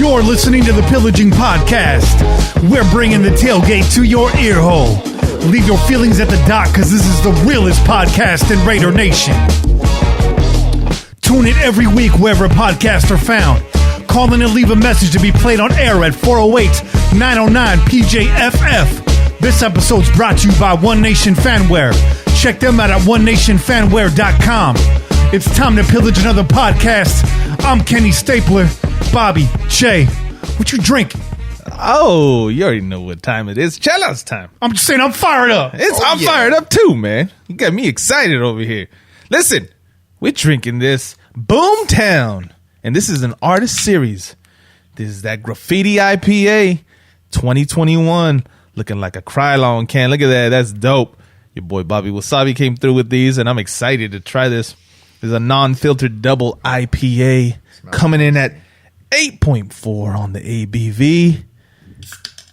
You're listening to the Pillaging Podcast. We're bringing the tailgate to your ear hole. Leave your feelings at the dock because this is the realest podcast in Raider Nation. Tune in every week wherever podcasts are found. Call in and leave a message to be played on air at 408-909-PJFF. This episode's brought to you by One Nation Fanwear. Check them out at onenationfanwear.com. It's time to pillage another podcast. I'm Kenny Stapler. Bobby, Jay, what you drinking? Oh, you already know what time it is. Chella's time. I'm just saying I'm fired up. I'm fired up too, man. You got me excited over here. Listen, we're drinking this Boomtown, and this is an artist series. This is that graffiti IPA 2021, looking like a Krylon can. Look at that. That's dope. Your boy Bobby Wasabi came through with these, and I'm excited to try this. There's a non-filtered double IPA coming in at 8.4 on the ABV.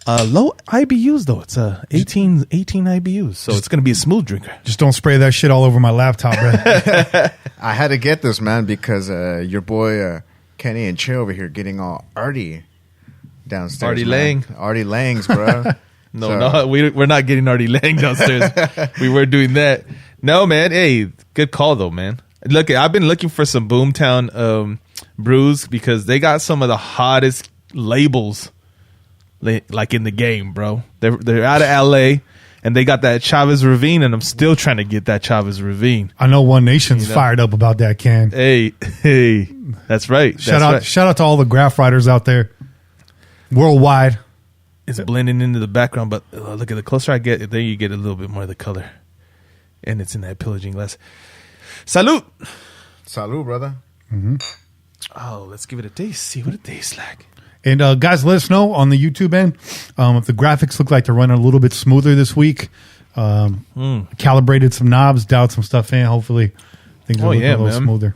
Low IBUs though. It's 18 IBUs, so it's gonna be a smooth drinker. Just don't spray that shit all over my laptop, bro. I had to get this, man, because your boy Kenny and Che over here getting all arty downstairs. Artie Lang. Artie Langs, bro. No, we're not getting Artie Lang downstairs. We were doing that. No, man. Hey, good call though, man. Look, I've been looking for some Boomtown brews because they got some of the hottest labels like in the game, bro. They're out of LA and they got that Chavez Ravine, and I'm still trying to get that Chavez Ravine. I know One Nation's fired up about that can. Hey, that's right. Shout out to all the graph writers out there worldwide. It's blending into the background, but look at the closer I get, there you get a little bit more of the color, and it's in that pillaging glass. Salud, brother. Mm-hmm. Oh, let's give it a taste. See what it tastes like. And guys, let us know on the YouTube end if the graphics look like they're running a little bit smoother this week. Calibrated some knobs, dialed some stuff in. Hopefully, things will look a little smoother.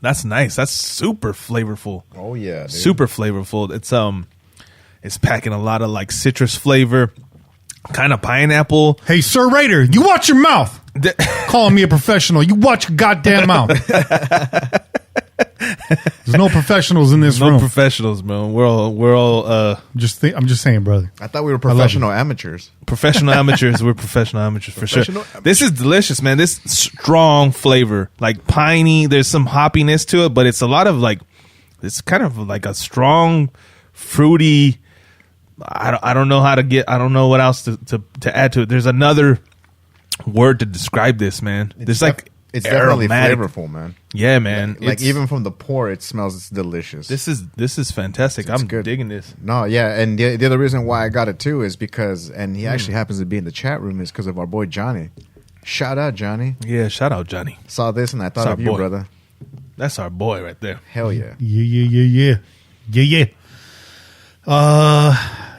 That's nice. That's super flavorful. Oh yeah, dude. Super flavorful. It's packing a lot of like citrus flavor, kind of pineapple. Hey, Sir Raider, you watch your mouth. Calling me a professional. You watch your goddamn mouth. There's no professionals in this room. No professionals, man. We're all. I'm just saying, brother. I thought we were professional amateurs. Professional amateurs. We're professional amateurs for sure. This is delicious, man. This strong flavor, like piney. There's some hoppiness to it, but it's a lot of like. It's kind of like a strong, fruity. I don't know how to get. I don't know what else to add to it. There's another word to describe this, man. It's definitely flavorful, man. Yeah, man. Like even from the pour, it smells delicious. This is fantastic. I'm digging this. No, yeah, and the other reason why I got it too is because, and he actually happens to be in the chat room, is because of our boy Johnny. Shout out Johnny. Yeah, shout out Johnny. Saw this and I thought of you, brother. That's our boy right there. Hell yeah. Yeah.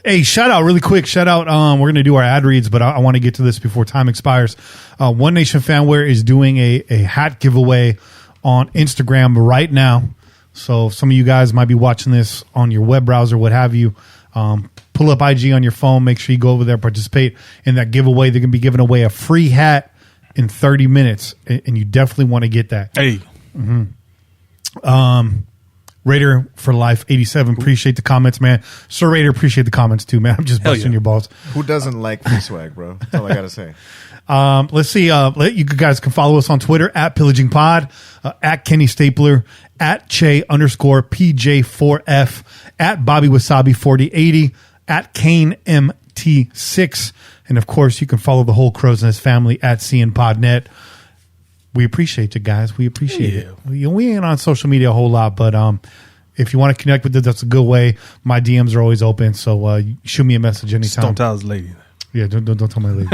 Hey, shout out really quick. Shout out. We're going to do our ad reads, but I want to get to this before time expires. One Nation Fanwear is doing a hat giveaway on Instagram right now. So some of you guys might be watching this on your web browser, what have you. Pull up IG on your phone. Make sure you go over there, participate in that giveaway. They're going to be giving away a free hat in 30 minutes, and you definitely want to get that. Hey. Mm-hmm. Raider for Life 87, appreciate the comments, man. Sir Raider, appreciate the comments too, man. I'm just busting your balls. Who doesn't like free swag, bro? That's all I gotta say. Let's see. You guys can follow us on Twitter at PillagingPod, at Kenny Stapler, at Che_PJ4F, at Bobby Wasabi 4080, at Kane MT6, and of course you can follow the whole Crow's Nest family at CNPodNet. We appreciate you guys. We appreciate it. We ain't on social media a whole lot, but if you want to connect with us, that's a good way. My DMs are always open, so shoot me a message anytime. Just don't tell his lady. Yeah, don't tell my lady.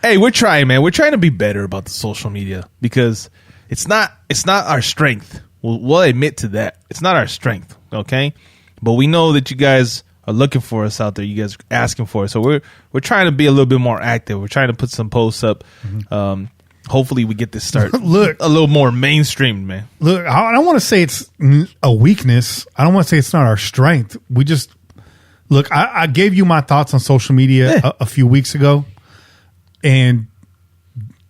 Hey, we're trying, man. We're trying to be better about the social media because it's not our strength. We'll admit to that. It's not our strength, okay? But we know that you guys are looking for us out there. You guys are asking for us, so we're trying to be a little bit more active. We're trying to put some posts up. Mm-hmm. Hopefully we get this start a little more mainstream, man. Look, I don't want to say it's a weakness. I don't want to say it's not our strength. We just look. I gave you my thoughts on social media a few weeks ago, and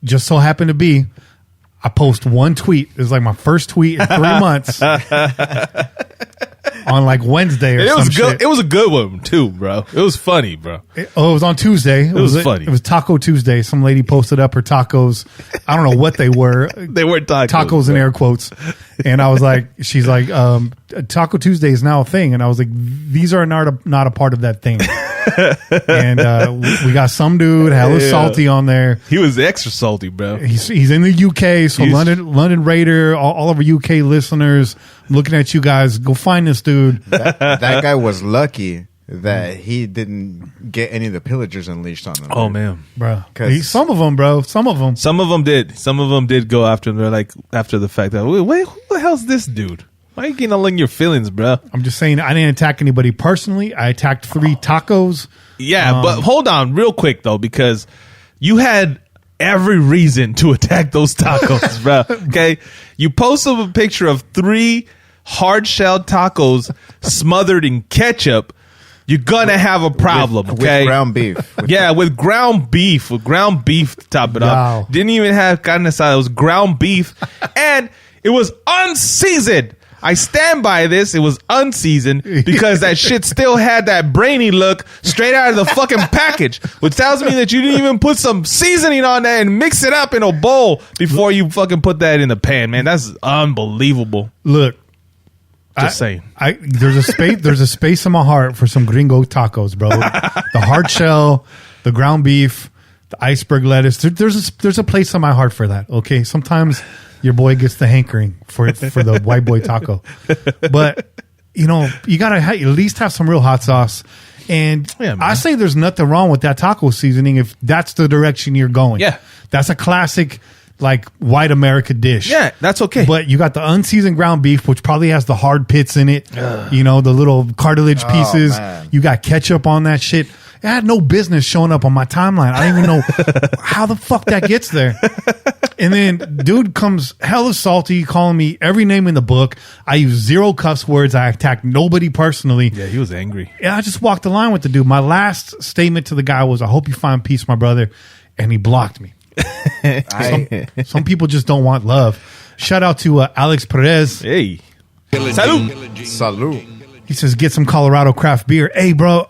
just so happened to be, I post one tweet. It was like my first tweet in 3 months. on like Wednesday or It was some good. shit. It was a good one too, bro. It was funny, bro. It was on Tuesday. It was funny. It was Taco Tuesday. Some lady posted up her tacos. I don't know what they were. They weren't Tacos in bro. air quotes. And I was like, she's like, Taco Tuesday is now a thing. And I was like, these are not a part of that thing. And we got some dude hella salty on there. He was extra salty, bro. He's in the UK, so London Raider, all of our UK listeners, I'm looking at you guys. Go find this dude. That guy was lucky that he didn't get any of the pillagers unleashed on him. Oh man, bro. Some of them, bro. Some of them. Some of them did. Some of them did go after him. They're like after the fact that wait, who the hell's this dude? Why are you getting all in your feelings, bro? I'm just saying I didn't attack anybody personally. I attacked 3 tacos. Yeah, but hold on real quick, though, because you had every reason to attack those tacos, bro. Okay? You posted a picture of 3 hard-shelled tacos smothered in ketchup. You're going to have a problem, okay? With ground beef. With ground beef. With ground beef to top it Wow. up. Didn't even have carne asada. It was ground beef. And it was unseasoned. I stand by this. It was unseasoned because that shit still had that brainy look straight out of the fucking package, which tells me that you didn't even put some seasoning on that and mix it up in a bowl before you fucking put that in the pan, man. That's unbelievable. Look, Just saying. There's a space in my heart for some gringo tacos, bro. The hard shell, the ground beef, the iceberg lettuce. There's a place in my heart for that. Okay, sometimes your boy gets the hankering for the white boy taco, but you gotta at least have some real hot sauce. And I say there's nothing wrong with that taco seasoning if that's the direction you're going. Yeah, that's a classic like white America dish. Yeah, that's okay. But you got the unseasoned ground beef, which probably has the hard pits in it. The little cartilage pieces. Man. You got ketchup on that shit. It had no business showing up on my timeline. I don't even know how the fuck that gets there. And then dude comes hella salty, calling me every name in the book. I use 0 cuss words. I attacked nobody personally. Yeah, he was angry. Yeah, I just walked the line with the dude. My last statement to the guy was, I hope you find peace, my brother. And he blocked me. Some people just don't want love. Shout out to Alex Perez. Hey. Salud. He says, get some Colorado craft beer. Hey, bro,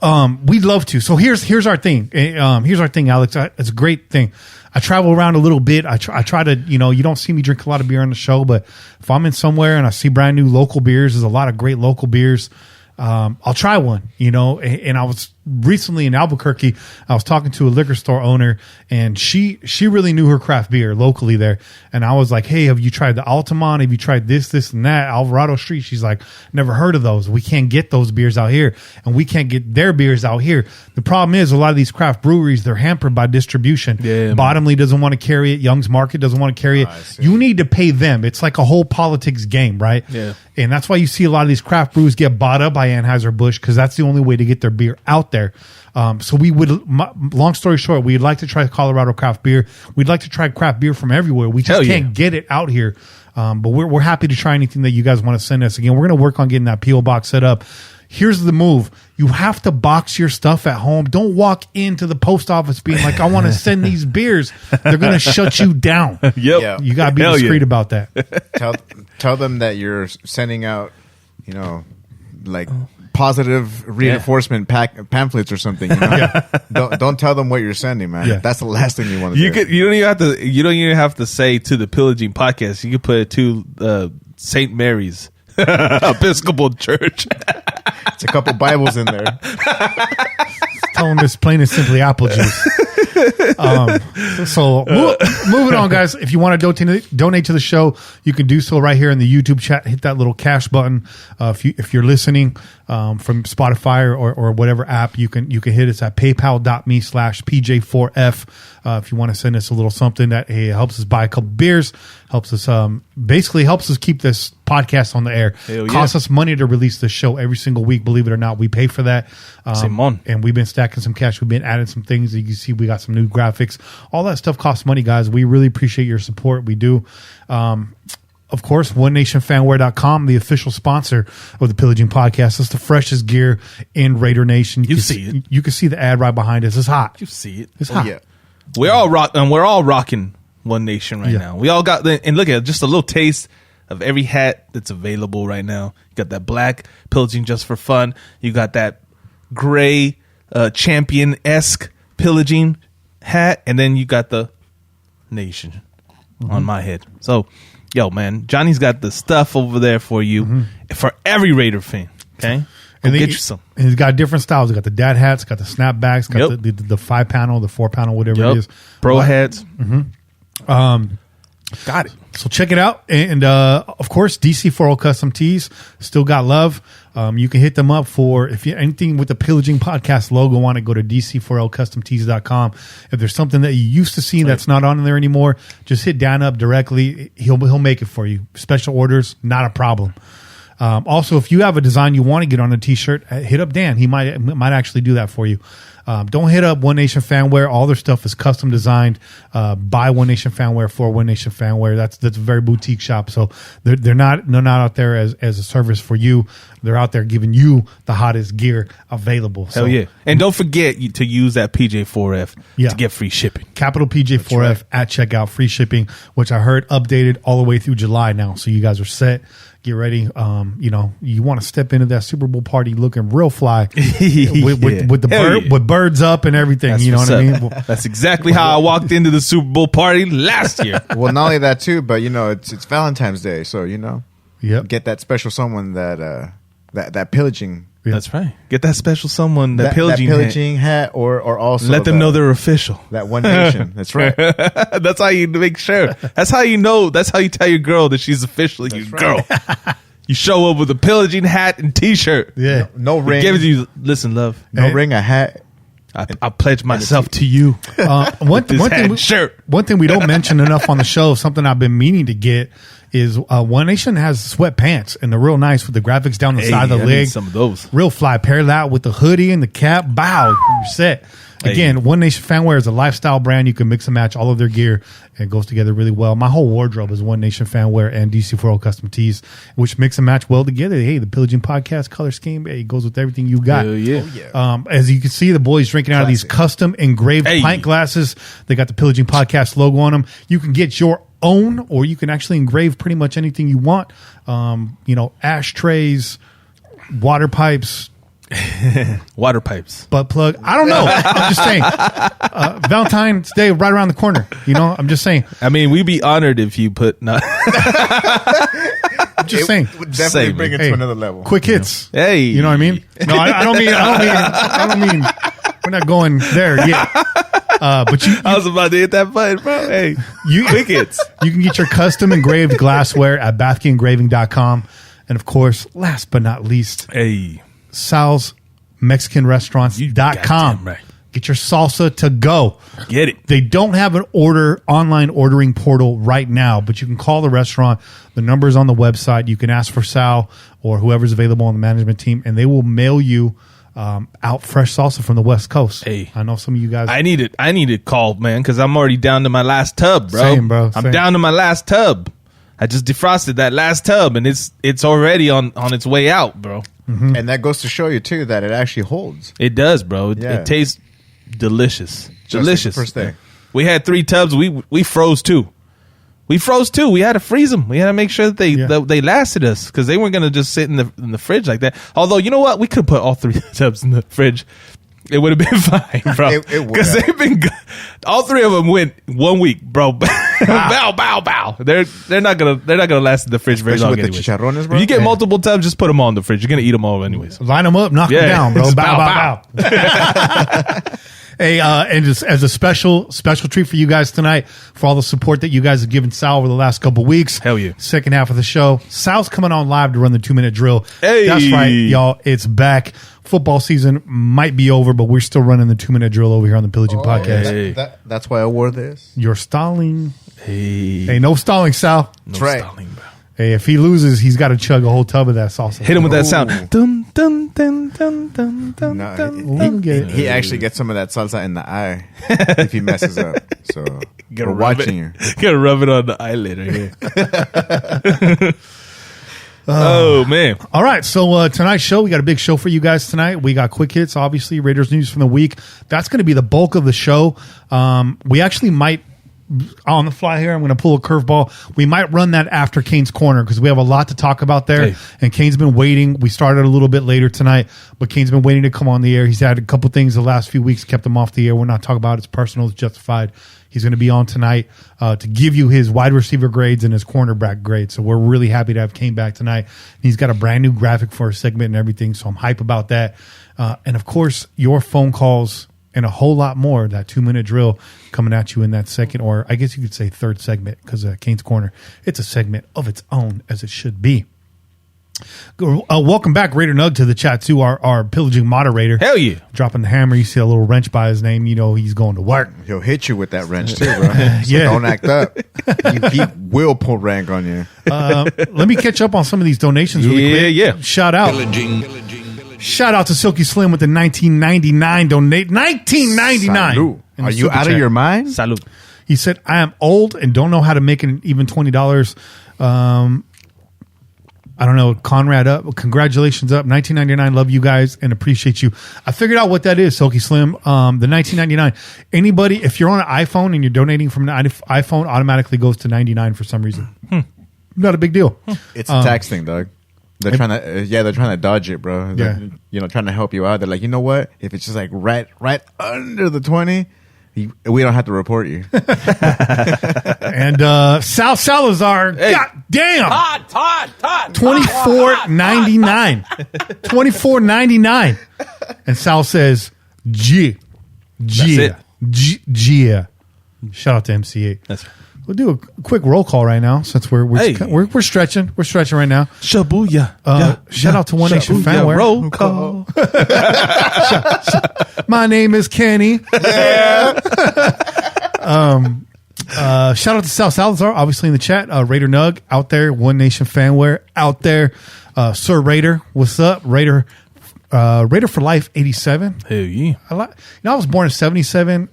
we'd love to. So here's our thing. Here's our thing, Alex. It's a great thing. I travel around a little bit. I try to, you don't see me drink a lot of beer on the show, but if I'm in somewhere and I see brand new local beers, there's a lot of great local beers. I'll try one, and I was recently in Albuquerque. I was talking to a liquor store owner, and she really knew her craft beer locally there. And I was like, hey, have you tried the Altamont? Have you tried this and that? Alvarado Street. She's like, never heard of those. We can't get those beers out here, and we can't get their beers out here. The problem is a lot of these craft breweries, they're hampered by distribution. Yeah, Bottomley doesn't want to carry it. Young's Market doesn't want to carry it. You need to pay them. It's like a whole politics game, right? Yeah. And that's why you see a lot of these craft brews get bought up by Anheuser-Busch, because that's the only way to get their beer out there. So we would, long story short, we'd like to try Colorado craft beer. We'd like to try craft beer from everywhere. We just can't get it out here. But we're happy to try anything that you guys want to send us. Again, we're going to work on getting that P.O. box set up. Here's the move. You have to box your stuff at home. Don't walk into the post office being like, I want to send these beers. They're going to shut you down. Yep. You got to be discreet about that. Tell them that you're sending out, positive reinforcement pamphlets or something. Don't tell them what you're sending, man. Yeah. That's the last thing you want to do. You don't even have to say to the pillaging podcast. You can put it to St. Mary's Episcopal Church. It's a couple Bibles in there. Tell them it's plain and simply apple juice. Moving on, guys. If you want to donate to the show, you can do so right here in the YouTube chat. Hit that little cash button. If you're listening from Spotify or whatever app, you can hit us at paypal.me/PJ4F. If you want to send us a little something that helps us buy a couple beers, helps us basically helps us keep this podcast on the air. Costs us money to release the show every single week. Believe it or not, we pay for that. And we've been stacking some cash. We've been adding some things. You can see we got some new graphics. All that stuff costs money, guys. We really appreciate your support. We do. Of course, onnationfanwear.com, the official sponsor of the Pillaging Podcast. It's the freshest gear in Raider Nation. You see it. You can see the ad right behind us. It's hot. You see it. It's hot. Yeah. We're all rocking One Nation right now. We all got and look at just a little taste of every hat that's available right now. You got that black pillaging just for fun. You got that gray champion-esque pillaging hat, and then you got the nation on my head. So, yo, man, Johnny's got the stuff over there for you for every Raider fan. Okay, And get you some. And he's got different styles. He's got the dad hats, got the snapbacks, got Yep. the 5-panel, the 4-panel, whatever it is. Bro hats. Got it. So check it out. And of course, DC40 Custom Tees still got love. You can hit them up for if you anything with the Pillaging Podcast logo on it, go to DC40customtees.com. If there's something that you used to see that's not on there anymore, just hit Dan up directly. He'll make it for you. Special orders, not a problem. Also, if you have a design you want to get on a t-shirt, hit up Dan. He might actually do that for you. Don't hit up One Nation Fanwear. All their stuff is custom designed by One Nation Fanwear for One Nation Fanwear. That's a very boutique shop. So they're not out there as a service for you. They're out there giving you the hottest gear available. Hell yeah! And don't forget to use that PJ4F to get free shipping. Capital PJ4F at checkout, free shipping, which I heard updated all the way through July now. So you guys are set. Get ready. You want to step into that Super Bowl party looking real fly with the with birds up and everything. That's what I mean? That's exactly how I walked into the Super Bowl party last year. Well, not only that too, but it's Valentine's Day, so Yep. get that special someone that pillaging. That's right. Get that special someone, that pillaging hat, or also let them know they're official. That One Nation. That's right. That's how you make sure. That's how you know. That's how you tell your girl that she's officially your girl. You show up with a pillaging hat and T-shirt. Yeah. No ring. Gives you, listen, love. No ring, a hat. I pledge myself to you. One thing we don't mention enough on the show, something I've been meaning to get, is One Nation has sweatpants, and they're real nice with the graphics down the side of the leg. Some of those. Real fly. Pair that with the hoodie and the cap. Bow. You're set. Again, One Nation Fanwear is a lifestyle brand. You can mix and match all of their gear, and it goes together really well. My whole wardrobe is One Nation Fanwear and DC40 Custom Tees, which mix and match well together. Hey, the Pillaging Podcast color scheme, it goes with everything you got. Yeah. As you can see, the boys drinking out of these custom engraved pint glasses. They got the Pillaging Podcast logo on them. You can get your own, or you can actually engrave pretty much anything you want. Ashtrays, water pipes, water pipes, butt plug. I don't know. I'm just saying. Valentine's Day right around the corner. I'm just saying. I mean, we'd be honored if you put not. I'm just saying. Would definitely bring it to another level. Quick hits. Hey, you know what I mean? No, I don't mean. We're not going there yet. But I was about to hit that button, bro. Hey, quick hits. You can get your custom engraved glassware at bathkeyengraving.com. And of course, last but not least, Sal's MexicanRestaurants.com. Right. Get your salsa to go. Get it. They don't have an online ordering portal right now, but you can call the restaurant. The number is on the website. You can ask for Sal or whoever's available on the management team, and they will mail you out fresh salsa from the West Coast. Hey, I know some of you guys. I need it called, man, because I'm already down to my last tub, bro. Same, bro. I'm down to my last tub. I just defrosted that last tub, and it's already on its way out, bro. Mm-hmm. And that goes to show you too that it actually holds. It does, bro. It tastes delicious. Delicious. First day. We had 3 tubs. We froze 2. We had to freeze them. We had to make sure that they lasted us, because they weren't going to just sit in the fridge like that. Although, you know what? We could put all 3 tubs in the fridge. It would have been fine, bro. Because they've been good. All 3 of them went 1 week, bro. Bow. They're not gonna last in the fridge very long. With anyways. the chicharrones, bro. If you get multiple tubs, just put them all in the fridge. You're gonna eat them all anyways. Line them up, knock them down, bro. Bow. Hey, and just as a special treat for you guys tonight, for all the support that you guys have given Sal over the last couple of weeks. Hell yeah. Second half of the show, Sal's coming on live to run the 2-minute drill. Hey. That's right, y'all. It's back. Football season might be over, but we're still running the 2-minute drill over here on the Pillaging Podcast. Hey. That's why I wore this. You're stalling. Hey, no stalling, Sal. No right. stalling, bro. Hey, if he loses, he's got to chug a whole tub of that salsa. Hit him with that sound. Dun, dun, dun, dun, dun, dun, No, dun, he actually gets some of that salsa in the eye if he messes up. So we're watching you. Gotta rub it on the eyelid right here. Oh, man. All right, so tonight's show, we got a big show for you guys tonight. We got quick hits, obviously, Raiders news from the week. That's going to be the bulk of the show. We actually might on the fly here, I'm going to pull a curveball. We might run that after Kane's Corner because we have a lot to talk about there. Hey. And Kane's been waiting. We started a little bit later tonight, but Kane's been waiting to come on the air. He's had a couple things the last few weeks, kept him off the air. We're not talking about it. It's personal. It's justified. He's going to be on tonight to give you his wide receiver grades and his cornerback grades. So we're really happy to have Kane back tonight. He's got a brand new graphic for a segment and everything, so I'm hype about that. And, of course, your phone calls and a whole lot more, that 2-minute drill coming at you in that second, or I guess you could say third segment, because Kane's Corner, it's a segment of its own, as it should be. Welcome back, Raider Nug, to the chat, too, our pillaging moderator. Hell yeah. Dropping the hammer. You see a little wrench by his name. You know he's going to work. He'll hit you with that wrench, too, bro. So Yeah. don't act up. He will pull rank on you. Let me catch up on some of these donations really quick. Yeah. Shout out to Silky Slim with the 1999 donate. 1999. Salud. In the Are you super out of chat. your mind? Salud. He said, I am old and don't know how to make an even $20. I don't know. Conrad up. Congratulations up. 1999. Love you guys and appreciate you. I figured out what that is, Silky Slim. The 1999. Anybody, if you're on an iPhone and you're donating from an iPhone, automatically goes to 99 for some reason. Not a big deal. It's a tax thing, dog. They're trying to, they're trying to dodge it, bro. Yeah. They're, trying to help you out. They're like, you know what? If it's just like right under the 20, we don't have to report you. And Sal Salazar, god damn, Todd. $24.99, $24.99, and Sal says, "G." Shout out to MC8. That's right. We'll do a quick roll call right now since we're stretching. We're stretching right now. Shabuya. Shout out to One Nation Fanware. Roll call. My name is Kenny. Shout out to Sal Salazar, obviously in the chat. Raider Nug out there. One Nation Fanware out there. Sir Raider, what's up? Raider for Life 87. Hell yeah. I was born in 77.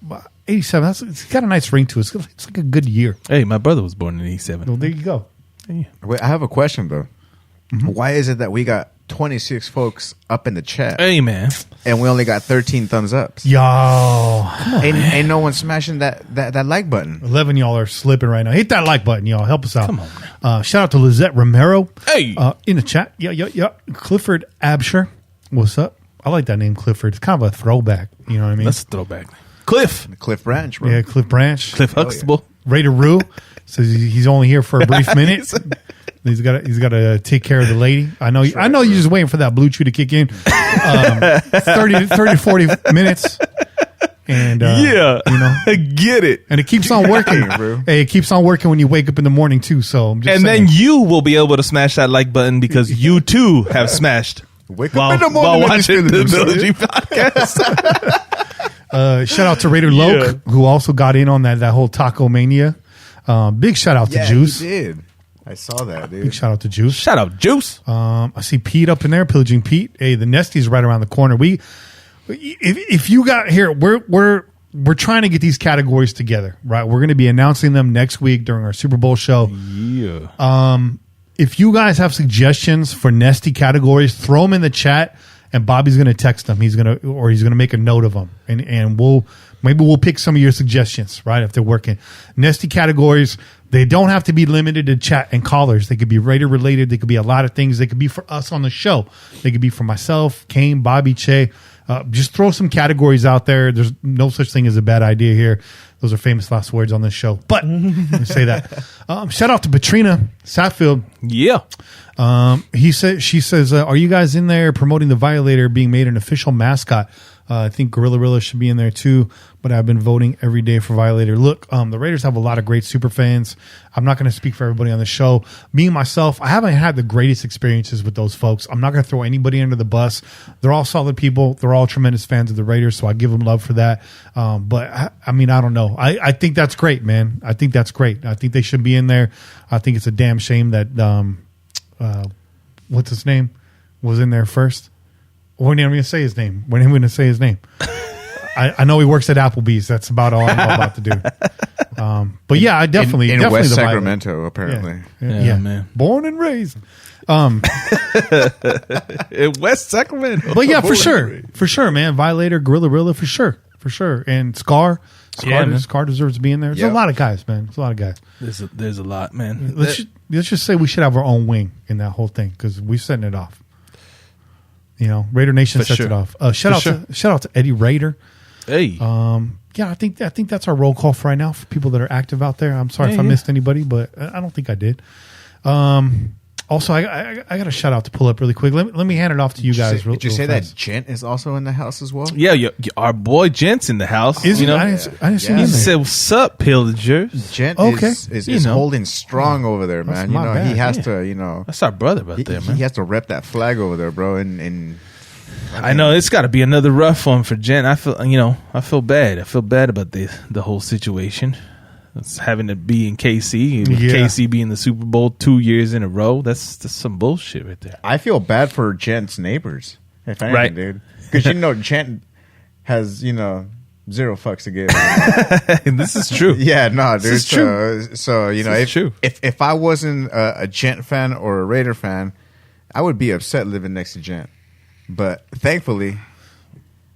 87. It's got a nice ring to it. It's like a good year. Hey, my brother was born in 87. Well, there you go. Yeah. Wait, I have a question, though. Mm-hmm. Why is it that we got 26 folks up in the chat Hey, man. and we only got 13 thumbs ups? Y'all. Ain't no one smashing that like button. 11 y'all are slipping right now. Hit that like button, y'all. Help us out. Come on, Shout out to Lizette Romero. Hey. In the chat. Yeah. Clifford Absher. What's up? I like that name, Clifford. It's kind of a throwback. You know what I mean? That's a throwback. Cliff Branch, bro. Yeah, Cliff Branch. Cliff Huxtable. Raider Roo says he's only here for a brief minute. He's got to take care of the lady. I know you're just waiting for that blue chew to kick in. 30 to 40 minutes. And Get it. And it keeps on working, bro. Hey, it keeps on working when you wake up in the morning too. So I'm just And saying. then you will be able to smash that like button because you too have smashed Wake while, up in the morning while and just watching feeling the themselves. Village podcast. Shout out to Raider Loke, who also got in on that whole Taco Mania. Big shout out to Juice. He did. I saw that, dude. Big shout out to Juice. Shout out, Juice. I see Pete up in there, pillaging Pete. Hey, the Nesty's right around the corner. If you got here, we're trying to get these categories together, right? We're going to be announcing them next week during our Super Bowl show. Yeah. If you guys have suggestions for Nesty categories, throw them in the chat, and Bobby's going to text them. He's going to make a note of them, and we'll pick some of your suggestions, right? If they're working. Nesty categories, they don't have to be limited to chat and callers. They could be Raider related. They could be a lot of things. They could be for us on the show. They could be for myself, Kane, Bobby, Che. Just throw some categories out there. There's no such thing as a bad idea here. Those are famous last words on this show. But let me say that. Shout out to Patrina Satfield. Yeah. She says, are you guys in there promoting the Violator being made an official mascot? I think Gorilla Rilla should be in there too, but I've been voting every day for Violator. Look, the Raiders have a lot of great super fans. I'm not going to speak for everybody on the show. Me, myself, I haven't had the greatest experiences with those folks. I'm not going to throw anybody under the bus. They're all solid people. They're all tremendous fans of the Raiders, so I give them love for that. But I don't know. I think that's great, man. I think that's great. I think they should be in there. I think it's a damn shame that, what's his name, was in there first. We're not going to say his name. We're not going to say his name. I know he works at Applebee's. That's about all I know about to do. But yeah, I definitely in definitely West the Sacramento, apparently. Yeah, man. Born and raised. In West Sacramento. But yeah, for sure, man. Violator, Gorilla Rilla, for sure. for sure. And Scar man. Scar deserves to be in there. There's a Yep. lot of guys, man. There's a lot of guys. There's a lot, man. Let's just say we should have our own wing in that whole thing because we're setting it off. You know, Raider Nation For sets sure. it off. Shout out to Eddie Raider. Hey, Yeah, I think that's our roll call for right now for people that are active out there. I'm sorry if I Yeah. missed anybody, but I don't think I did. Also, I got a shout out to pull up really quick. Let me hand it off to you guys. Did you real say fast. that Gent is also in the house as well? yeah, our boy Gent's in the house. Is you he? know, I didn't see him Yeah. he in there. said, "What's up, pillagers?" Gent Okay. is You know. holding strong over there, man. You my know, bad, he has yeah. to, you know, That's our brother right there, man. he has to rep that flag over there, bro. And I know it's got to be another rough one for Gent. I feel bad. I feel bad about the whole situation. It's having to be in KC, with Yeah. KC being the Super Bowl 2 years in a row. That's some bullshit right there. I feel bad for Gent's neighbors, if anything, Right. dude. Because you know, Gent has zero fucks to give. And this is true. Yeah, no, dude. is true. So you know, This is true. if I wasn't a Gent fan or a Raider fan, I would be upset living next to Gent. But thankfully,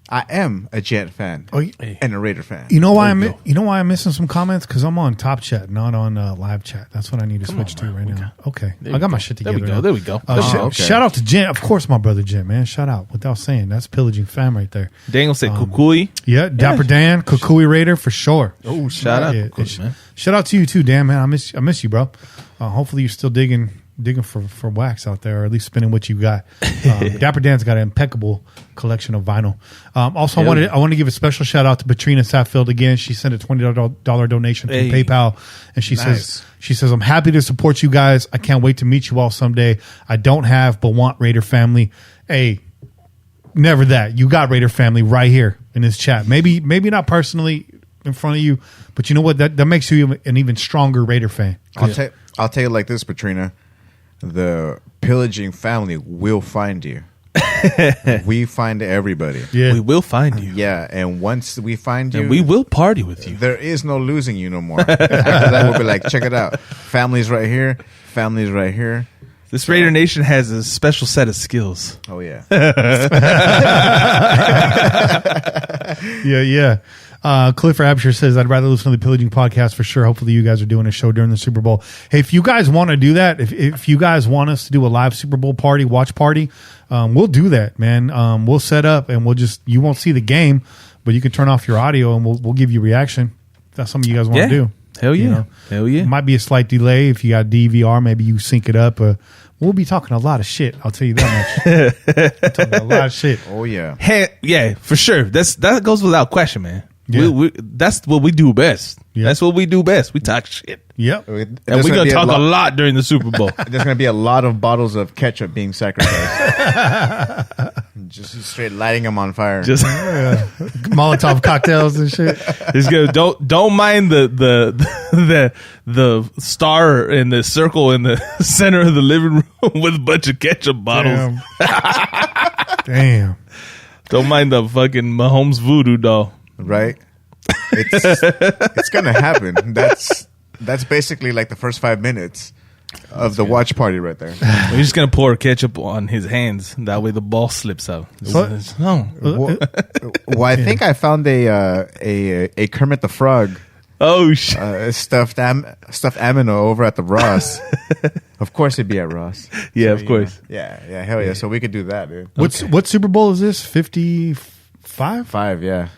I am a Gent fan Oh, and a Raider fan. You know why There you I'm missing some comments? Because I'm on top chat, not on live chat. That's what I need to switch to right now. Okay, I got my shit There together. we go. now. There we go. okay. Shout out to Jen, of course, my brother Jen, man. Shout out without saying. That's pillaging fam right there. Daniel said Kukui. Yeah, Dapper Dan, Kukui Raider for sure. Oh, shout out, Yeah, Kukui, man. shout out to you too, Dan, man. I miss you, bro. Hopefully you're still digging for wax out there, or at least spinning what you got. Dapper Dan's got an impeccable collection of vinyl. Also, I want to give a special shout out to Patrina Satfield again. She sent a $20 donation through Hey. PayPal, and she Nice. says I'm happy to support you guys. I can't wait to meet you all someday. I don't have but want Raider family. Hey, never that. You got Raider family right here in this chat. Maybe not personally in front of you, but you know what? That makes you an even stronger Raider fan. I'll tell you like this, Patrina. The pillaging family will find you. We find everybody. Yeah. We will find you. Yeah, and once we find you, And we will party with you. there is no losing you no more. After that, we'll be like, check it out. Family's right here. Family's right here. This Raider Nation has a special set of skills. Oh, yeah. Yeah. Cliff Absher says, I'd rather listen to the Pillaging podcast for sure. Hopefully you guys are doing a show during the Super Bowl. Hey, if you guys want to do that, if you guys want us to do a live Super Bowl party, watch party, we'll do that, man. We'll set up and you won't see the game, but you can turn off your audio and we'll give you reaction. If that's something you guys want to do. Hell yeah. You know? Hell yeah. It might be a slight delay. If you got DVR, maybe you sync it up. We'll be talking a lot of shit. I'll tell you that much. We're talking a lot of shit. Oh, yeah. Hey, yeah, for sure. That goes without question, man. Yeah. We that's what we do best. Yeah. that's what we do best. We talk shit. Yep. And we're going to talk a lot during the Super Bowl. There's going to be a lot of bottles of ketchup being sacrificed. Just straight lighting them on fire. Just Molotov cocktails and shit. it's good. Don't mind the star in the circle in the center of the living room with a bunch of ketchup bottles. Damn. Don't mind the fucking Mahomes voodoo doll. Right? It's going to happen. That's basically like the first 5 minutes of the watch party right there. We're just gonna pour ketchup on his hands. That way the ball slips out. So- Well, I think I found a Kermit the Frog Oh shit! stuffed amino over at the Ross. Of course, it'd be at Ross. Yeah, So, of course. Yeah, hell yeah. So we could do that, dude. What Super Bowl is this? 55? 5, yeah.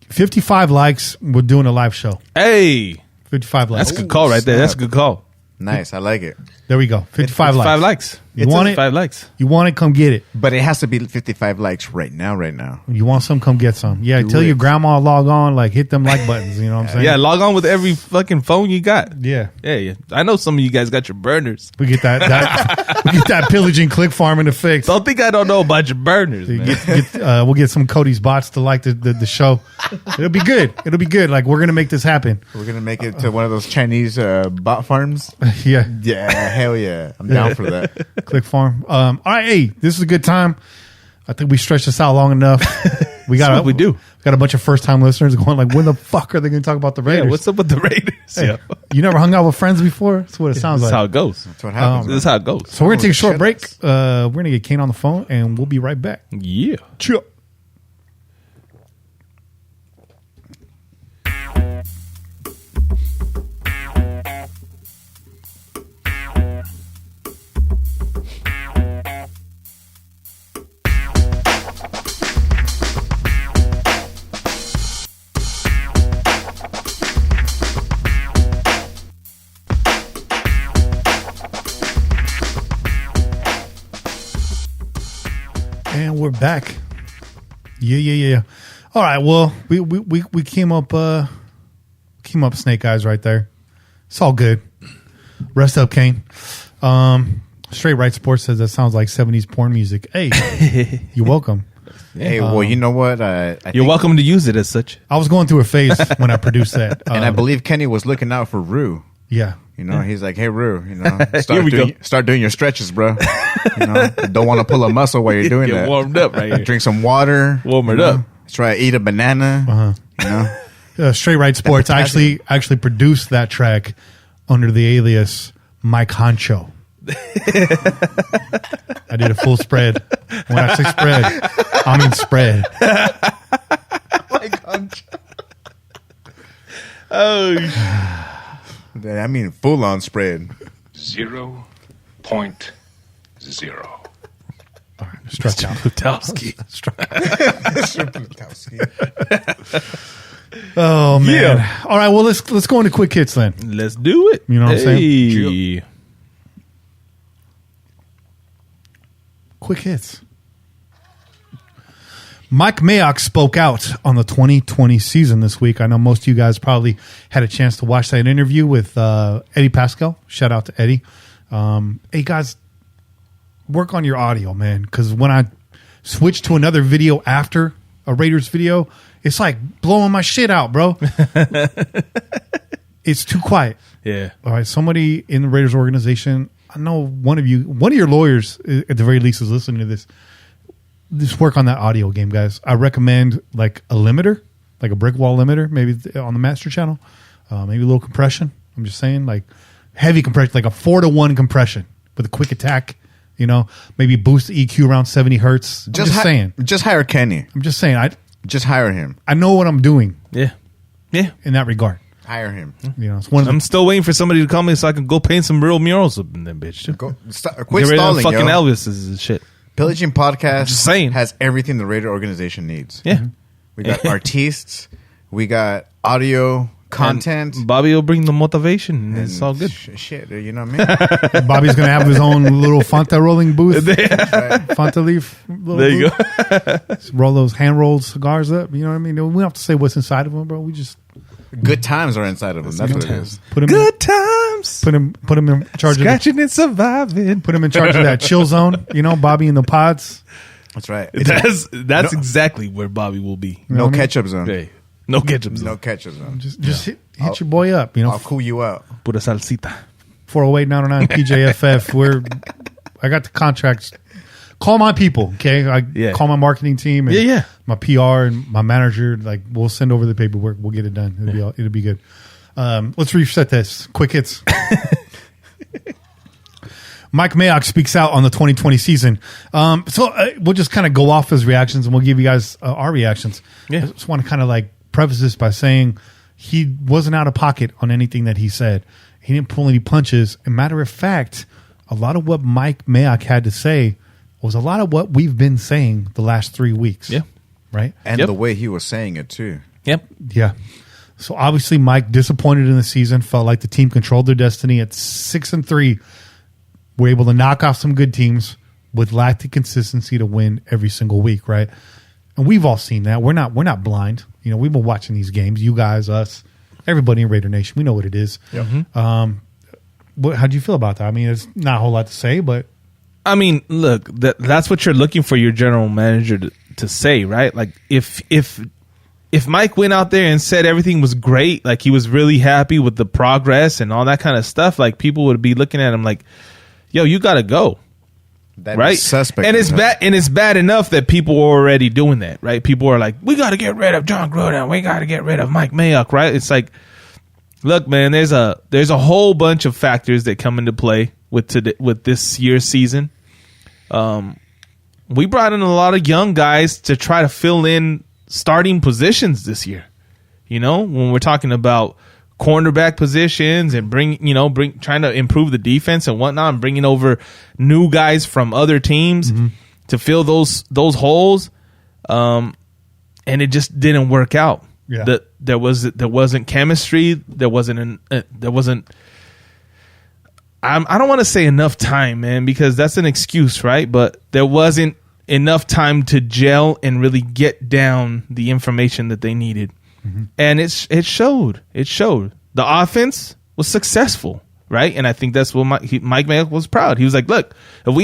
55 likes. We're doing a live show. Hey, 55 likes. that's a good call right there. That's a good call. Nice, I like it. There we go. 55 likes. 5 likes. You want it? 5 likes. You want it? Come get it. But it has to be 55 likes right now. You want some? Come get some. Yeah, tell it. your grandma log on. Like hit them like buttons. You know what I'm saying? Yeah, log on with every fucking phone you got. Yeah. Yeah. I know some of you guys got your burners. We get that we get that pillaging click farming to fix. Don't think I don't know about your burners, man. We'll get some Cody's bots to like the show. It'll be good. It'll be good. Like we're gonna make this happen. We're going to make it to one of those Chinese bot farms. Yeah. Yeah, hell yeah. I'm down for that. Click farm. All right, hey, this is a good time. I think we stretched this out long enough. We got what we do. Got a bunch of first time listeners going like, when the fuck are they going to talk about the Raiders? Yeah, what's up with the Raiders? Hey, Yeah. you never hung out with friends before? That's what it sounds This is like. how it goes. That's what happens. This is how it goes. So we're going to take a short shit. break. We're going to get Kane on the phone and we'll be right back. Yeah. Chill. And we're back. Yeah. All right. Well, we came up snake eyes right there. It's all good. Rest up, Kane. Straight Right Sports says that sounds like 70s porn music. Hey, you're welcome. Hey, well, you know what? You're welcome to use it as such. I was going through a phase when I produced that. And I believe Kenny was looking out for Rue. Yeah. You know, he's like, hey, Rue, you know, Here we go. start doing your stretches, bro. You know, don't want to pull a muscle while you're doing Get that. warmed up right here. Drink some water. Warm it up. Try to eat a banana. You know, Straight Right Sports actually produced that track under the alias Mike Honcho. I did a full spread. When I say spread, I mean spread. Mike Honcho. Oh, I mean full on spread. 0.0. Struck out. Plutowski. Oh man! Yeah. All right, well let's go into quick hits then. Let's do it. You know what I'm saying? saying? Quick hits. Mike Mayock spoke out on the 2020 season this week. I know most of you guys probably had a chance to watch that interview with Eddie Pascal. Shout out to Eddie. Hey guys, work on your audio, man, because when I switch to another video after a Raiders video, it's like blowing my shit out, bro. It's too quiet. Yeah. All right, somebody in the Raiders organization, I know one of your lawyers at the very least is listening to this. Just work on that audio game, guys. I recommend like a limiter, like a brick wall limiter, maybe on the master channel, maybe a little compression. I'm just saying, like heavy compression, like a 4-to-1 compression with a quick attack. You know, maybe boost the EQ around 70 hertz. Just saying. Just hire Kenny. I'm just saying. Just hire him. I know what I'm doing. Yeah. In that regard. Hire him. You know, it's one of I'm still waiting for somebody to call me so I can go paint some real murals up in that bitch. Too. Quit Get rid of stalling, fucking yo. Elvis and shit. Pillaging Podcast Just saying. has everything the Raider organization needs. Yeah. We got artists. We got audio content. And Bobby will bring the motivation. And it's all good. Shit, you know what I mean? Bobby's going to have his own little Fanta rolling booth. Fanta leaf. There you go. Just roll those hand rolled cigars up. You know what I mean? We don't have to say what's inside of them, bro. We just Good times are inside of them. That's what it is. put him Good times. Put him in charge Scratching and surviving. Put him in charge of that chill zone. You know, Bobby in the pods. That's right. That's exactly where Bobby will be. No ketchup zone. Hey, no ketchup. No ketchup zone. Just hit your boy up. You know, I'll cool you out. Put a salsita. 408-909 PJFF. I got the contracts. Call my people, okay? Call my marketing team and my PR and my manager. Like, we'll send over the paperwork. We'll get it done. It'll be good. Let's reset this. Quick hits. Mike Mayock speaks out on the 2020 season. We'll just kind of go off his reactions and we'll give you guys our reactions. Yeah. I just want to kind of like preface this by saying he wasn't out of pocket on anything that he said. He didn't pull any punches. And matter of fact, a lot of what Mike Mayock had to say was a lot of what we've been saying the last 3 weeks. Yeah. Right? And the way he was saying it, too. Yep. Yeah. So obviously Mike disappointed in the season, felt like the team controlled their destiny at 6-3. We're able to knock off some good teams with lack of consistency to win every single week, right? And we've all seen that. We're not blind. You know, we've been watching these games. You guys, us, everybody in Raider Nation. We know what it is. Yep. How do you feel about that? I mean, it's not a whole lot to say, but I mean, look, that's what you're looking for your general manager to say, right? Like if Mike went out there and said everything was great, like he was really happy with the progress and all that kind of stuff, like people would be looking at him like, yo, you got to go. That right? Suspect. And it's bad enough that people are already doing that, right? People are like, we got to get rid of John Gruden. We got to get rid of Mike Mayock, right? It's like, look, man, there's a whole bunch of factors that come into play with this year's season. We brought in a lot of young guys to try to fill in starting positions this year. You know, when we're talking about cornerback positions and trying to improve the defense and whatnot, and bringing over new guys from other teams to fill those holes, and it just didn't work out. Yeah. There wasn't chemistry. There wasn't. I don't want to say enough time, man, because that's an excuse, right? But there wasn't enough time to gel and really get down the information that they needed. And it showed. It showed. The offense was successful, right? And I think that's what Mike Mayock was proud. He was like, look, if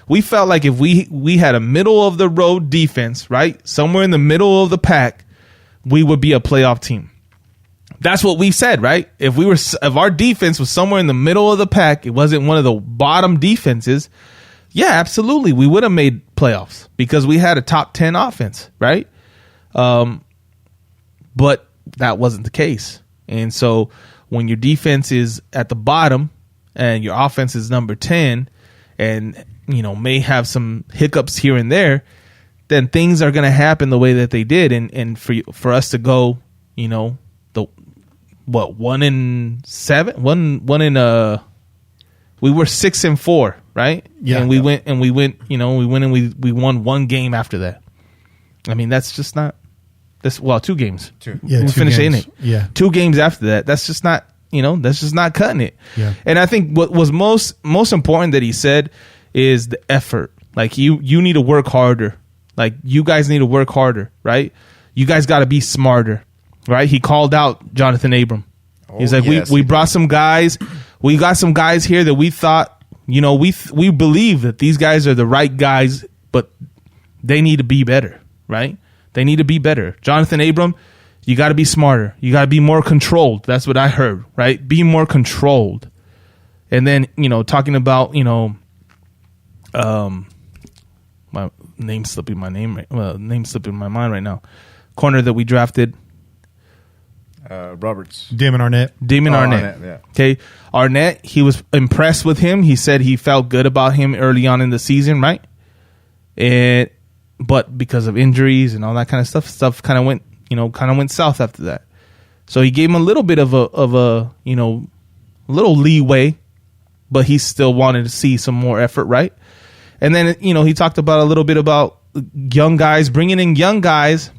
we felt like if we had a middle of the road defense, right? Somewhere in the middle of the pack, we would be a playoff team. That's what we said, right? If our defense was somewhere in the middle of the pack, it wasn't one of the bottom defenses, yeah, absolutely. We would have made playoffs because we had a top 10 offense, right? But that wasn't the case. And so when your defense is at the bottom and your offense is number 10 and, may have some hiccups here and there, then things are going to happen the way that they did. And for us to go, 1-7, we were 6-4, right? Yeah. And we went and we won one game after that. I mean, that's just not. 2 games. Yeah, we 2 finished games. in it. Yeah. 2 games after that. That's just not, that's just not cutting it. Yeah. And I think what was most important that he said is the effort. Like you need to work harder. Like you guys need to work harder, right? You guys got to be smarter, right? He called out Jonathan Abram. He's like, yes, we brought some guys. We got some guys here that we thought, we believe that these guys are the right guys, but they need to be better, right? They need to be better. Jonathan Abram, you got to be smarter. You got to be more controlled. That's what I heard, right? Be more controlled. And then, talking about, my name slipping my mind right now. Corner that we drafted. Roberts. Damon Arnett. Arnett, yeah. Okay. Arnett, he was impressed with him. He said he felt good about him early on in the season, right? But because of injuries and all that kind of stuff kind of went south after that. So he gave him a little bit of a little leeway, but he still wanted to see some more effort, right? And then, he talked about a little bit about young guys, bringing in young guys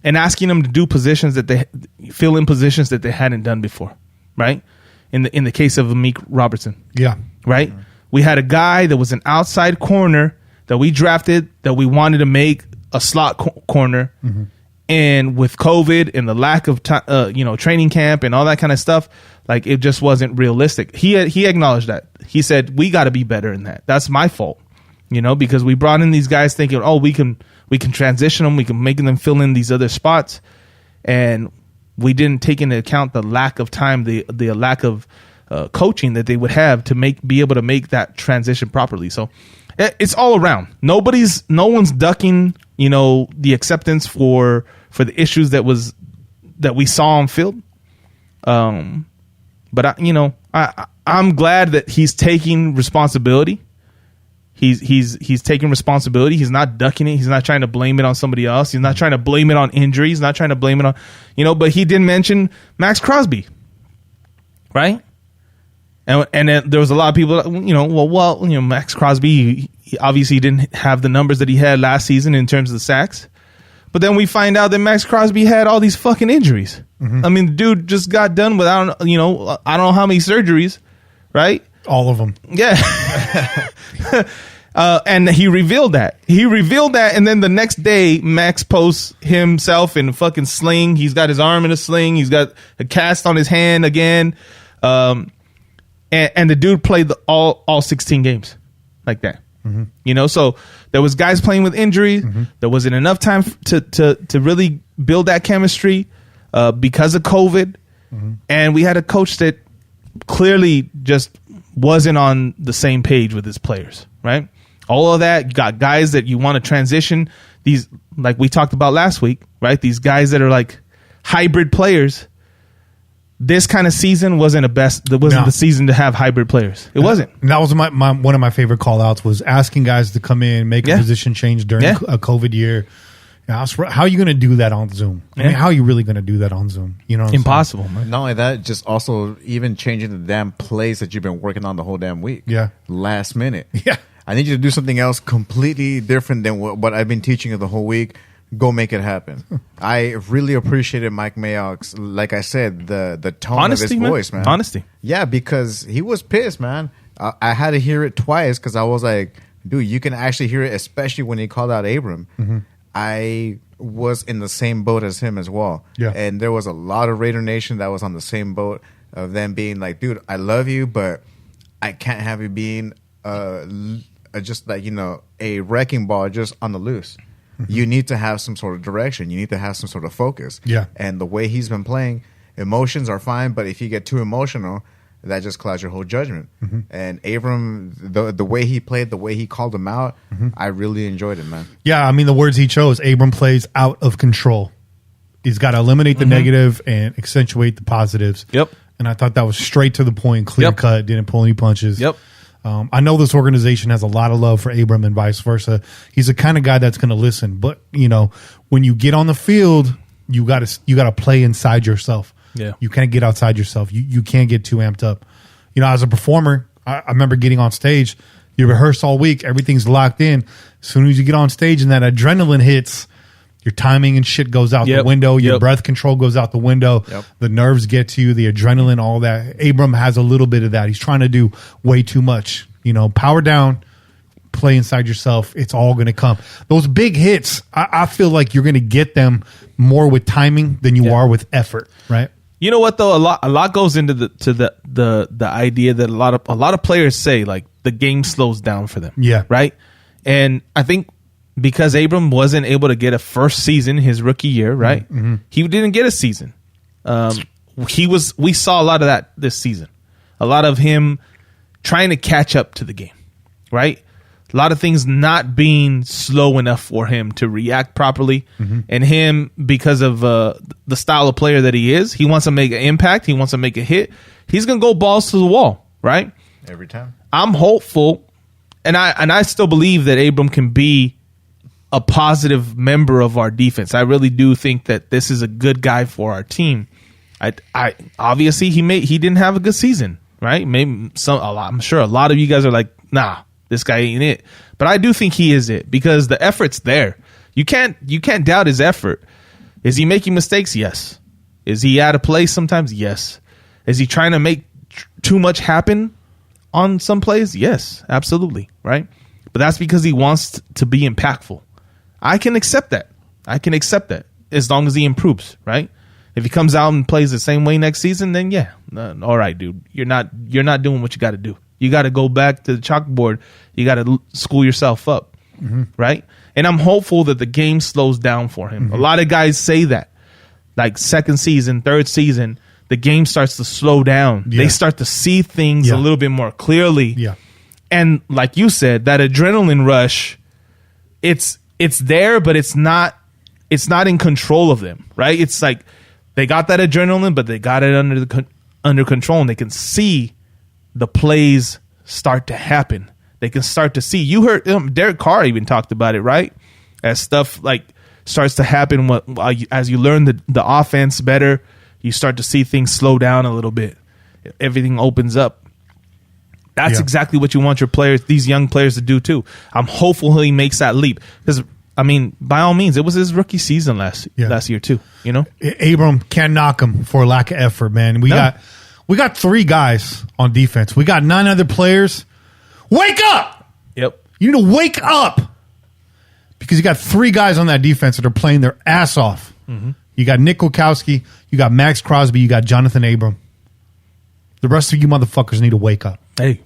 and asking them to do positions that they fill in positions that they hadn't done before, right? In the case of Amik Robertson. Yeah. Right? We had a guy that was an outside corner that we drafted that we wanted to make a slot corner. Mm-hmm. And with COVID and the lack of training camp and all that kind of stuff, like it just wasn't realistic. He acknowledged that. He said, we got to be better in that. That's my fault, because we brought in these guys thinking, oh, we can transition them. We can make them fill in these other spots. And we didn't take into account the lack of time, the lack of coaching that they would have to be able to make that transition properly. So it's all around. No one's ducking, the acceptance for the issues that we saw on field. But I'm glad that he's taking responsibility. He's taking responsibility. He's not ducking it. He's not trying to blame it on somebody else. He's not trying to blame it on injuries. He's not trying to blame it on, but he did mention Max Crosby, right? And then there was a lot of people, Max Crosby, he obviously didn't have the numbers that he had last season in terms of the sacks. But then we find out that Max Crosby had all these fucking injuries. Mm-hmm. I mean, the dude just got done with, I don't know how many surgeries, right? All of them. Yeah. And he revealed that. And then the next day, Max posts himself in a fucking sling. He's got his arm in a sling. He's got a cast on his hand again. And the dude played all 16 games like that. Mm-hmm. So there was guys playing with injury. Mm-hmm. There wasn't enough time to really build that chemistry because of COVID. Mm-hmm. And we had a coach that clearly just wasn't on the same page with his players, right? All of that, you got guys that you want to transition. These, like we talked about last week, right? These guys that are like hybrid players. This kind of season wasn't the season to have hybrid players. It wasn't. And that was my one of my favorite call outs was asking guys to come in, make a position change during a COVID year. How are you going to do that on Zoom? I mean, how are you really going to do that on Zoom? Impossible, man. Not only that, just also even changing the damn plays that you've been working on the whole damn week. Yeah. Last minute. Yeah. I need you to do something else completely different than what I've been teaching you the whole week. Go make it happen. I really appreciated Mike Mayock's, like I said, the tone of his voice, man. Honesty. Yeah, because he was pissed, man. I had to hear it twice because I was like, dude, you can actually hear it, especially when he called out Abram. I was in the same boat as him as well. Yeah. And there was a lot of Raider Nation that was on the same boat of them being like, dude, I love you, but I can't have you being just like, a wrecking ball just on the loose. You need to have some sort of direction. You need to have some sort of focus. Yeah. And the way he's been playing, emotions are fine, but if you get too emotional, that just clouds your whole judgment. And Abram, the way he played, the way he called him out, I really enjoyed it, man. Yeah, I mean, the words he chose, Abram plays out of control. He's got to eliminate the negative and accentuate the positives. Yep. And I thought that was straight to the point, clear cut, didn't pull any punches. Yep. I know this organization has a lot of love for Abram and vice versa. He's the kind of guy that's going to listen. But, when you get on the field, you got to play inside yourself. Yeah. You can't get outside yourself. You can't get too amped up. As a performer, I remember getting on stage. You rehearse all week. Everything's locked in. As soon as you get on stage and that adrenaline hits, your timing and shit goes out the window. Your breath control goes out the window. The nerves get to you, the adrenaline, all that. Abram has a little bit of that. He's trying to do way too much. Power down, play inside yourself. It's all going to come. Those big hits, I feel like you're going to get them more with timing than you are with effort, right? You know what though? A lot goes into the idea that a lot of players say like the game slows down for them. Yeah. Right? And I think because Abram wasn't able to get a first season his rookie year, right? He didn't get a season. We saw a lot of that this season. A lot of him trying to catch up to the game, right? A lot of things not being slow enough for him to react properly. And him, because of the style of player that he is, he wants to make an impact. He wants to make a hit. He's going to go balls to the wall, right? Every time. I'm hopeful, and I still believe that Abram can be a positive member of our defense. I really do think that this is a good guy for our team. I obviously he didn't have a good season, right? Maybe I'm sure a lot of you guys are like, nah, this guy ain't it. But I do think he is it because the effort's there. You can't doubt his effort. Is he making mistakes? Yes. Is he out of place sometimes? Yes. Is he trying to make too much happen on some plays? Yes, absolutely, right? But that's because he wants to be impactful. I can accept that. As long as he improves, right? If he comes out and plays the same way next season, then yeah, all right, dude. You're not doing what you got to do. You got to go back to the chalkboard. You got to school yourself up, right? And I'm hopeful that the game slows down for him. A lot of guys say that, like second season, third season, the game starts to slow down. Yeah. They start to see things a little bit more clearly. Yeah. And like you said, that adrenaline rush, it's there, but it's not in control of them, right? It's like they got that adrenaline, but they got it under control, and they can see the plays start to happen. They can start to see. You heard Derek Carr even talked about it, right? As stuff like starts to happen, as you learn the offense better, you start to see things slow down a little bit. Everything opens up. That's exactly what you want your players, these young players, to do too. I'm hopeful he makes that leap because, I mean, by all means, it was his rookie season last year too. You know, Abram can't knock him for lack of effort, man. We got three guys on defense. We got 9 other players. Wake up! Yep. You need to wake up because you got 3 guys on that defense that are playing their ass off. You got Nick Wachowski, you got Max Crosby, you got Jonathan Abram. The rest of you motherfuckers need to wake up. Hey.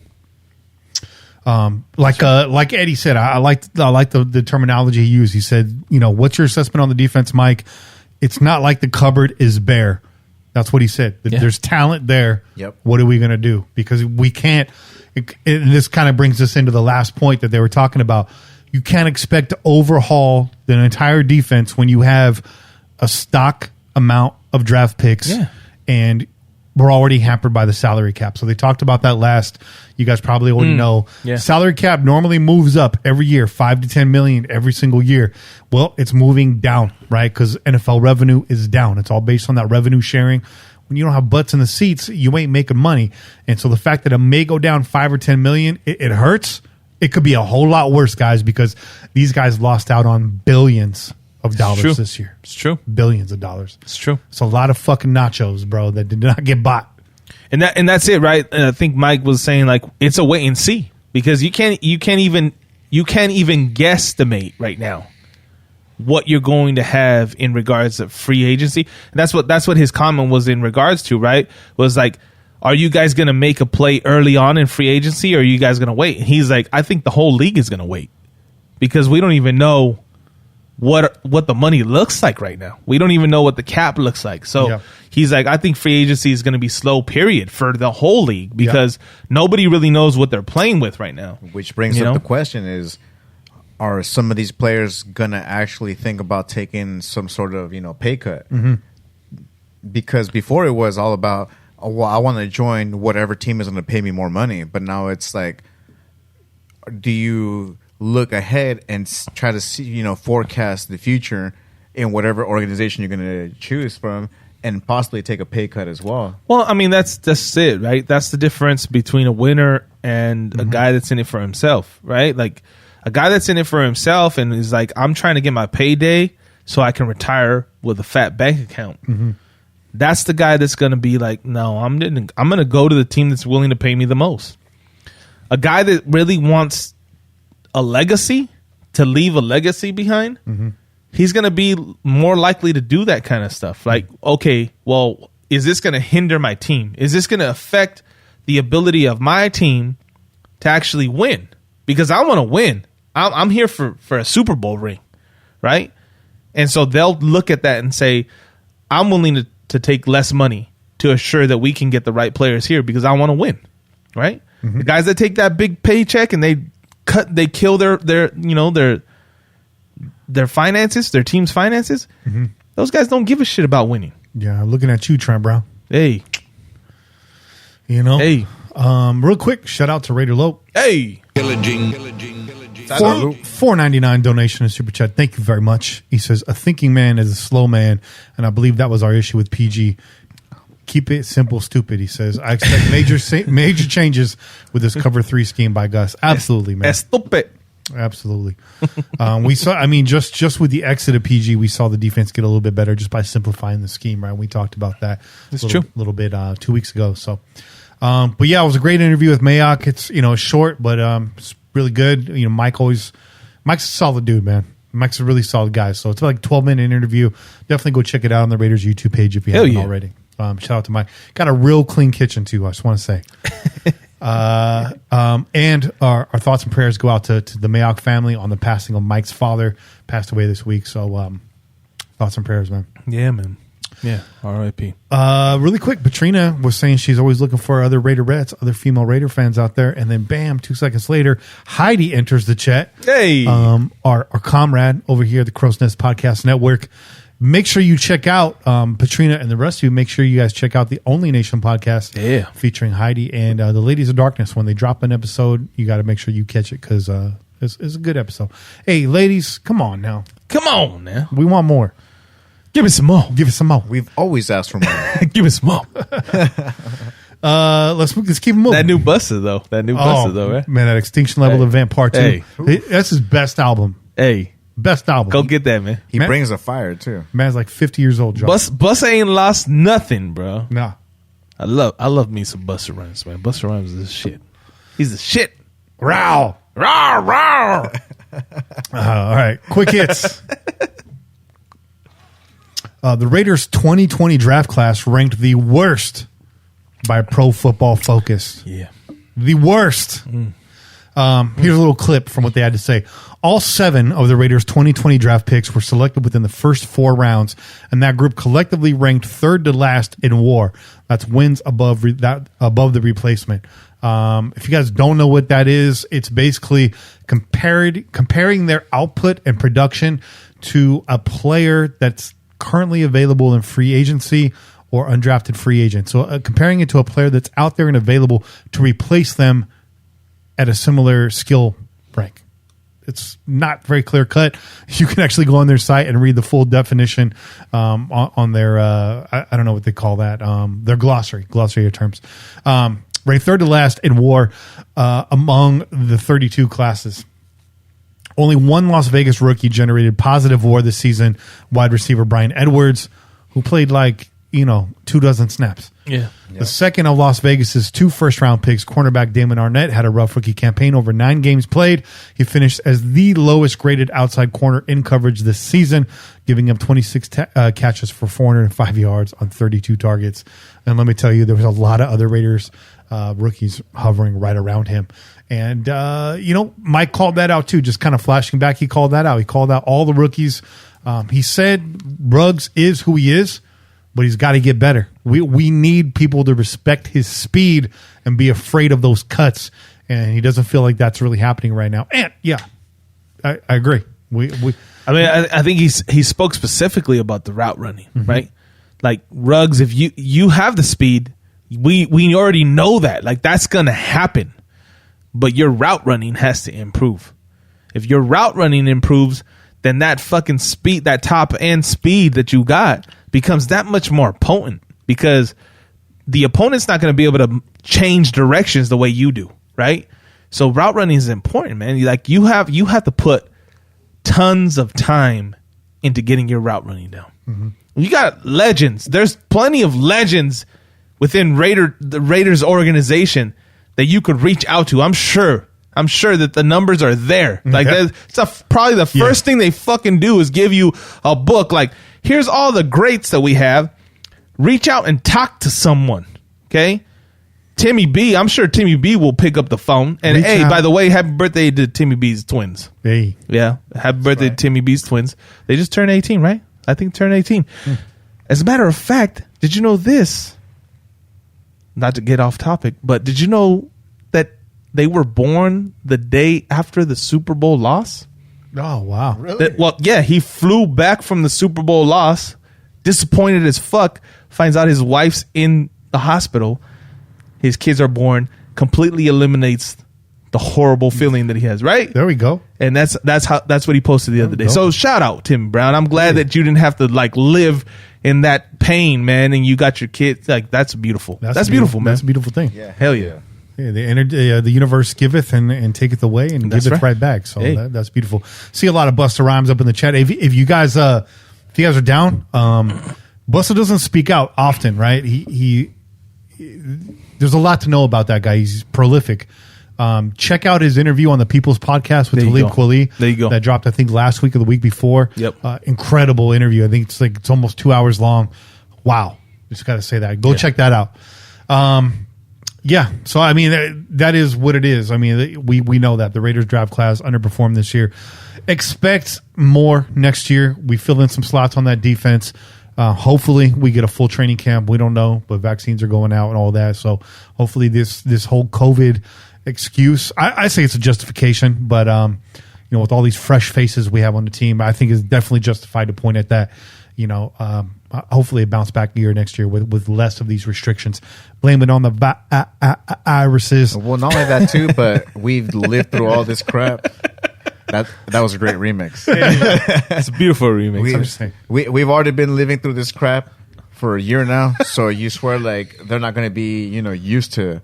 Like Eddie said, I like the terminology he used. He said, what's your assessment on the defense, Mike? It's not like the cupboard is bare. That's what he said. There's talent there. Yep. What are we going to do? Because we can't. And this kind of brings us into the last point that they were talking about. You can't expect to overhaul the entire defense when you have a stock amount of draft picks, and we're already hampered by the salary cap. So they talked about that last. You guys probably already know. Yeah. Salary cap normally moves up every year, 5 to 10 million every single year. Well, it's moving down, right? Because NFL revenue is down. It's all based on that revenue sharing. When you don't have butts in the seats, you ain't making money. And so the fact that it may go down 5 or 10 million, it hurts. It could be a whole lot worse, guys, because these guys lost out on billions of dollars this year. It's true. Billions of dollars. It's true. It's a lot of fucking nachos, bro, that did not get bought. And that's it, right? And I think Mike was saying, like, it's a wait and see because you can't even you can't even guesstimate right now what you're going to have in regards to free agency. And that's what his comment was in regards to, right? Was like, are you guys going to make a play early on in free agency, or are you guys going to wait? And he's like, I think the whole league is going to wait because we don't even know what the money looks like right now. We don't even know what the cap looks like. So he's like, I think free agency is going to be slow, period, for the whole league because nobody really knows what they're playing with right now. Which brings up the question is, are some of these players going to actually think about taking some sort of, pay cut? Mm-hmm. Because before it was all about, oh, well, I want to join whatever team is going to pay me more money. But now it's like, do you look ahead and try to see, forecast the future in whatever organization you're going to choose from and possibly take a pay cut as well? Well, I mean, that's it, right? That's the difference between a winner and a guy that's in it for himself, right? Like a guy that's in it for himself and is like, I'm trying to get my payday so I can retire with a fat bank account. Mm-hmm. That's the guy that's going to be like, no, I'm going to go to the team that's willing to pay me the most. A guy that really wants a legacy, to leave a legacy behind, he's going to be more likely to do that kind of stuff. Like, okay, well, is this going to hinder my team? Is this going to affect the ability of my team to actually win? Because I want to win. I'm here for a Super Bowl ring, right? And so they'll look at that and say, I'm willing to take less money to assure that we can get the right players here because I want to win, right? Mm-hmm. The guys that take that big paycheck and they kill their finances, their team's finances. Mm-hmm. Those guys don't give a shit about winning. Yeah, looking at you, Trent Brown. Hey, Hey, real quick, shout out to Raider Lope. Hey, $4.99 donation and super chat. Thank you very much. He says, a thinking man is a slow man, and I believe that was our issue with PG. Keep it simple, stupid. He says, I expect major changes with this cover 3 scheme by Gus. Absolutely, man. Stupid. Absolutely. We saw, just with the exit of PG, we saw the defense get a little bit better just by simplifying the scheme, right? We talked about that a little bit 2 weeks ago. So, but yeah, it was a great interview with Mayock. It's, short, but it's really good. Mike's a solid dude, man. Mike's a really solid guy. So it's like a 12-minute interview. Definitely go check it out on the Raiders YouTube page if you haven't already. Shout out to Mike. Got a real clean kitchen too, I just want to say. And our thoughts and prayers go out to the Mayock family on the passing of Mike's father. Passed away this week. So thoughts and prayers, man. Yeah, man. Yeah, R.I.P. Really quick, Patrina was saying she's always looking for other Raiderettes, other female Raider fans out there. And then bam, 2 seconds later, Heidi enters the chat. Hey. Our comrade over here at the Crow's Nest Podcast Network. Make sure you check out Patrina and the rest of you. Make sure you guys check out the Onenation podcast featuring Heidi and the Ladies of Darkness. When they drop an episode, you got to make sure you catch it because it's a good episode. Hey, ladies, come on now. Come on now. We want more. Give us some more. Give us some more. We've always asked for more. Give us some more. Let's keep moving. That new Buster, though. Right? Man, that Extinction Level Event Part 2. Hey. That's his best album. Hey. Best album. Go get that, man. He brings a fire, too. Man's like 50 years old, Joe. Bus ain't lost nothing, bro. Nah. I love me some Busta Rhymes, man. Busta Rhymes is the shit. He's the shit. Row. Row, row. All right. Quick hits. The Raiders 2020 draft class ranked the worst by Pro Football Focus. Yeah. The worst. Here's a little clip from what they had to say. All 7 of the Raiders' 2020 draft picks were selected within the first 4 rounds, and that group collectively ranked 3rd to last in WAR. That's wins above the replacement. If you guys don't know what that is, it's basically comparing their output and production to a player that's currently available in free agency or undrafted free agent. So comparing it to a player that's out there and available to replace them at a similar skill rank. It's not very clear cut. You can actually go on their site and read the full definition on their, I don't know what they call that, their glossary of terms. Ranked 3rd to last in WAR among the 32 classes. Only one Las Vegas rookie generated positive WAR this season, wide receiver Brian Edwards, who played like 24 snaps. Yeah. The second of Las Vegas's 2 first-round picks, cornerback Damon Arnett, had a rough rookie campaign over 9 games played. He finished as the lowest-graded outside corner in coverage this season, giving up 26 catches for 405 yards on 32 targets. And let me tell you, there was a lot of other Raiders rookies hovering right around him. And, Mike called that out, too, just kind of flashing back. He called that out. He called out all the rookies. He said Ruggs is who he is, but he's got to get better. We need people to respect his speed and be afraid of those cuts, and he doesn't feel like that's really happening right now. And I agree. I think he spoke specifically about the route running, right? Like Ruggs, if you have the speed, we already know that. Like that's gonna happen, but your route running has to improve. If your route running improves, then that fucking speed, that top end speed that you got, becomes that much more potent because the opponent's not going to be able to change directions the way you do, right? So route running is important, man. Like you have to put tons of time into getting your route running down. You got legends. There's plenty of legends within the Raiders organization that you could reach out to. I'm sure that the numbers are there. Like probably the first thing they fucking do is give you a book. Like, here's all the greats that we have. Reach out and talk to someone. Okay. Timmy B, I'm sure Timmy B will pick up the phone. And by the way, happy birthday to Timmy B's twins. Hey. Yeah. Happy birthday to Timmy B's twins. They just turned 18, right? I think turned 18. As a matter of fact, did you know this? Not to get off topic, but did you know that they were born the day after the Super Bowl loss? Oh, wow. Really? He flew back from the Super Bowl loss, disappointed as fuck, finds out his wife's in the hospital. His kids are born, completely eliminates the horrible feeling that he has, right? There we go. And that's what he posted the other day. So shout out Tim Brown. I'm glad that you didn't have to like live in that pain, man, and you got your kids. Like that's beautiful. That's beautiful, man. That's a beautiful thing. Yeah. Hell yeah. Yeah, the universe giveth and taketh away and giveth right back. So that's beautiful. See a lot of Busta Rhymes up in the chat. If you guys are down, Busta doesn't speak out often, right? He there's a lot to know about that guy. He's prolific. Check out his interview on the People's Podcast with Talib Kweli. There you go. That dropped, I think, last week or the week before. Yep. Incredible interview. I think it's almost 2 hours long. Wow. Just got to say that. Go check that out. Yeah. So, I mean, that is what it is. I mean, we know that the Raiders draft class underperformed this year. Expect more next year. We fill in some slots on that defense. Hopefully we get a full training camp. We don't know, but vaccines are going out and all that. So hopefully this whole COVID excuse, I say it's a justification, but with all these fresh faces we have on the team, I think it's definitely justified to point at that. Hopefully a bounce back year next year with less of these restrictions. Blame it on the irises. Well, not only that too, but we've lived through all this crap. That was a great remix. It's a beautiful remix. We've already been living through this crap for a year now. So you swear like they're not going to be used to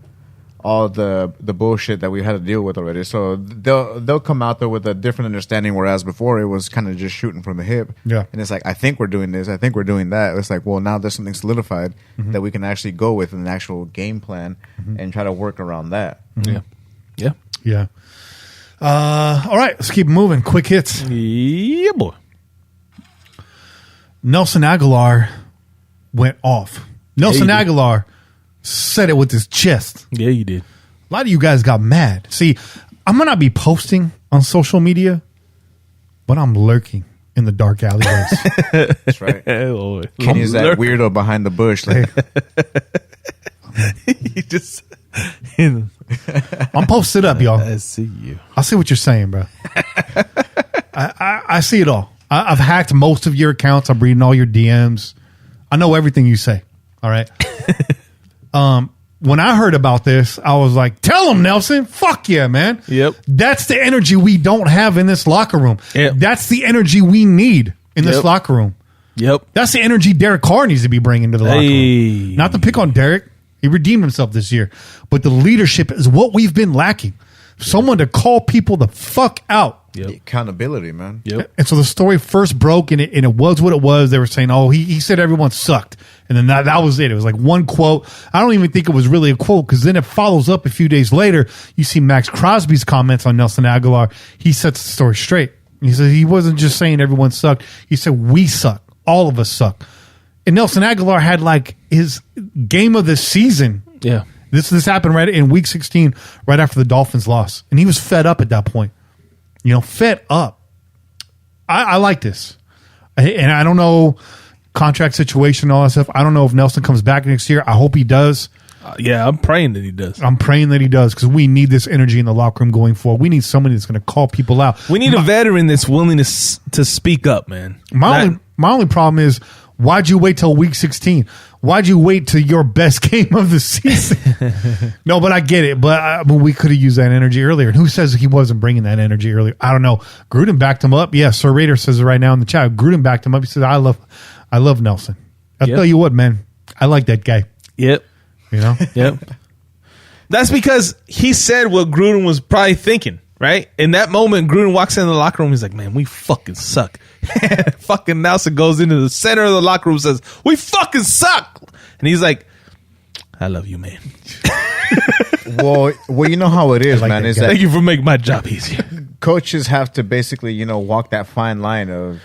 all the bullshit that we had to deal with already. So they'll come out there with a different understanding, whereas before it was kind of just shooting from the hip. Yeah. And it's like, I think we're doing this, I think we're doing that. It's like, well, now there's something solidified that we can actually go with an actual game plan and try to work around that. Yeah. All right, let's keep moving. Quick hits. Yeah, boy. Nelson Aguilar went off. Nelson Aguilar said it with his chest. Yeah, you did. A lot of you guys got mad. See, I'm going to be posting on social media, but I'm lurking in the dark alleyways. That's right. Kenny's that weirdo behind the bush. Like, he just... I'm posted up, y'all. I see you. I see what you're saying, bro. I see it all. I've hacked most of your accounts. I'm reading all your DMs. I know everything you say. All right. When I heard about this, I was like, tell him, Nelson. Fuck yeah, man. Yep. That's the energy we don't have in this locker room. Yep. That's the energy we need in this locker room. Yep. That's the energy Derek Carr needs to be bringing to the locker room. Not to pick on Derek. He redeemed himself this year. But the leadership is what we've been lacking. Someone to call people the fuck out The accountability, man. Yep. And so the story first broke, and it was what it was. They were saying, "Oh, he said everyone sucked," and then that was it. It was like one quote. I don't even think it was really a quote, because then it follows up a few days later. You see Max Crosby's comments on Nelson Aguilar. He sets the story straight. He said he wasn't just saying everyone sucked. He said we suck. All of us suck. And Nelson Aguilar had like his game of the season. Yeah. This happened right in week 16, right after the Dolphins lost, and he was fed up at that point. Fed up. I like this. And I don't know contract situation, all that stuff. I don't know if Nelson comes back next year. I hope he does. Yeah, I'm praying that he does. I'm praying that he does, because we need this energy in the locker room going forward. We need somebody that's going to call people out. We need a veteran that's willing to speak up, man. My only problem is, why'd you wait till week 16? Why'd you wait till your best game of the season? No, but I get it. But we could have used that energy earlier. And who says he wasn't bringing that energy earlier? I don't know. Gruden backed him up. Yeah, Sir Raider says it right now in the chat. Gruden backed him up. He said, I love Nelson. I'll tell you what, man. I like that guy. Yep. Yep. That's because he said what Gruden was probably thinking, right? In that moment, Gruden walks into the locker room. He's like, man, we fucking suck. Fucking Nelson goes into the center of the locker room and says, we fucking suck. And he's like, I love you, man. Well, you know how it is, man. Is that thank you for making my job easier. Coaches have to basically, walk that fine line of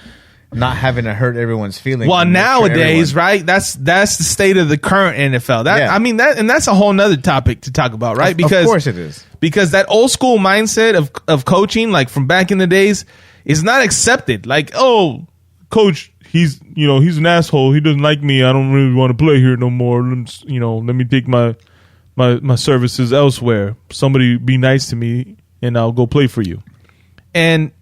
not having to hurt everyone's feelings. Well, nowadays, right? That's the state of the current NFL. I mean, that's a whole nother topic to talk about, right? Because of course it is. Because that old school mindset of coaching, like from back in the days, is not accepted. Like, oh, coach, he's an asshole. He doesn't like me. I don't really want to play here no more. Let me take my services elsewhere. Somebody be nice to me, and I'll go play for you. And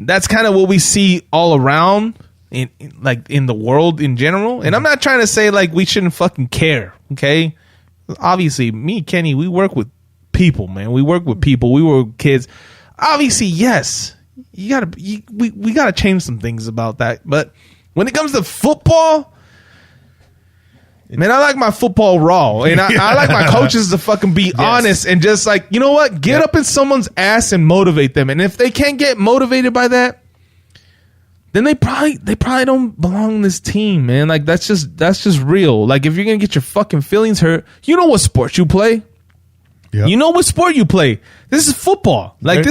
that's kind of what we see all around in the world in general. And I'm not trying to say like we shouldn't fucking care. Okay, obviously, me and Kenny, we work with people, man. We work with people. We work with kids. Obviously, yes. We gotta change some things about that. But when it comes to football, man, I like my football raw, and I like my coaches to fucking be honest and just like, you know what, get up in someone's ass and motivate them. And if they can't get motivated by that, then they probably don't belong in this team, man. Like that's just real. Like if you're gonna get your fucking feelings hurt, you know what sport you play. Yep. You know what sport you play. This is football. Like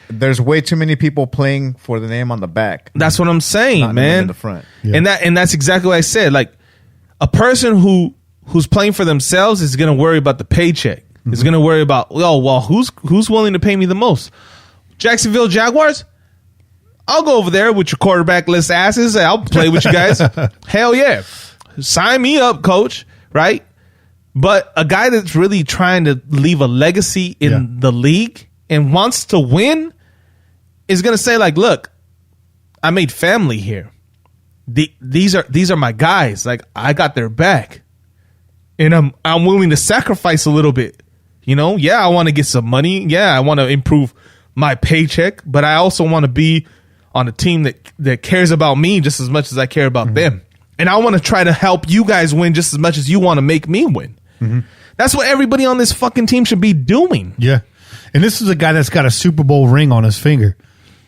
There's way too many people playing for the name on the back. That's what I'm saying, not man. In the front. Yeah. And that's exactly what I said. Like a person who's playing for themselves is going to worry about the paycheck. Mm-hmm. Is going to worry about, who's willing to pay me the most? Jacksonville Jaguars? I'll go over there with your quarterback-less asses. I'll play with you guys. Hell yeah. Sign me up, coach, right? But a guy that's really trying to leave a legacy in the league and wants to win is going to say, like, look, I made family here. These are my guys. Like, I got their back. And I'm willing to sacrifice a little bit. I want to get some money. Yeah, I want to improve my paycheck, but I also want to be on a team that cares about me just as much as I care about them. And I want to try to help you guys win just as much as you want to make me win. Mm-hmm. That's what everybody on this fucking team should be doing. Yeah. And this is a guy that's got a Super Bowl ring on his finger.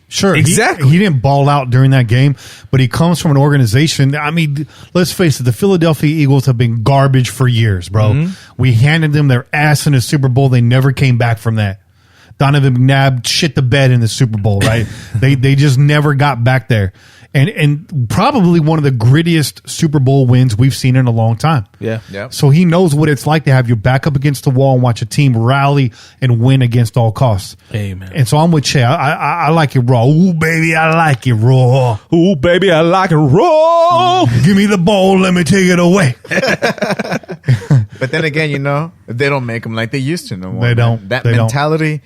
Sure, exactly. He didn't ball out during that game, but he comes from an organization. I mean, let's face it, the Philadelphia Eagles have been garbage for years, bro. Mm-hmm. We handed them their ass in the Super Bowl. They never came back from that. Donovan McNabb shit the bed in the Super Bowl, right? they just never got back there. And probably one of the grittiest Super Bowl wins we've seen in a long time. Yeah. Yep. So he knows what it's like to have your back up against the wall and watch a team rally and win against all costs. Amen. And so I'm with Che. I like it raw. Ooh, baby, I like it raw. Ooh, baby, I like it raw. Give me the ball. Let me take it away. But then again, they don't make them like they used to no more. They don't. That mentality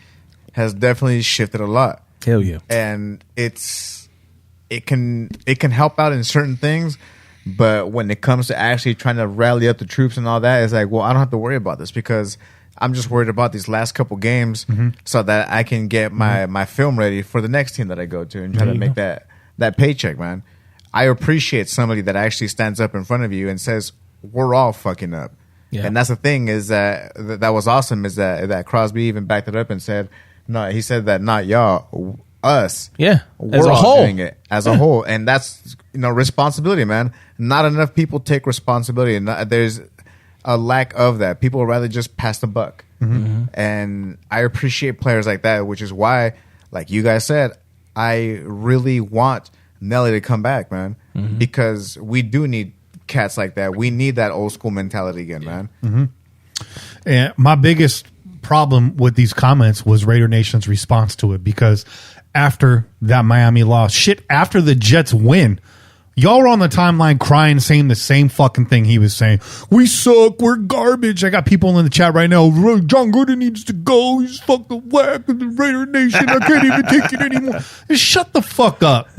has definitely shifted a lot. Hell yeah. And it can help out in certain things, but when it comes to actually trying to rally up the troops and all that, it's like, well, I don't have to worry about this because I'm just worried about these last couple games so that I can get my film ready for the next team that I go to and try to make that paycheck, man. I appreciate somebody that actually stands up in front of you and says, we're all fucking up. Yeah. And that's the thing is that was awesome is that Crosby even backed it up and said, no, he said that not y'all. us. Yeah, We're as a all whole. doing it as a whole, and that's responsibility, man. Not enough people take responsibility, and there's a lack of that. People would rather just pass the buck, and I appreciate players like that, which is why, like you guys said, I really want Nelly to come back, man, because we do need cats like that. We need that old school mentality again, man. And my biggest problem with these comments was Raider Nation's response to it, because after that Miami loss, after the Jets win, y'all were on the timeline crying, saying the same fucking thing he was saying. We suck. We're garbage. I got people in the chat right now. John Gruden needs to go. He's fucking whack with the Raider Nation. I can't even take it anymore. Just shut the fuck up.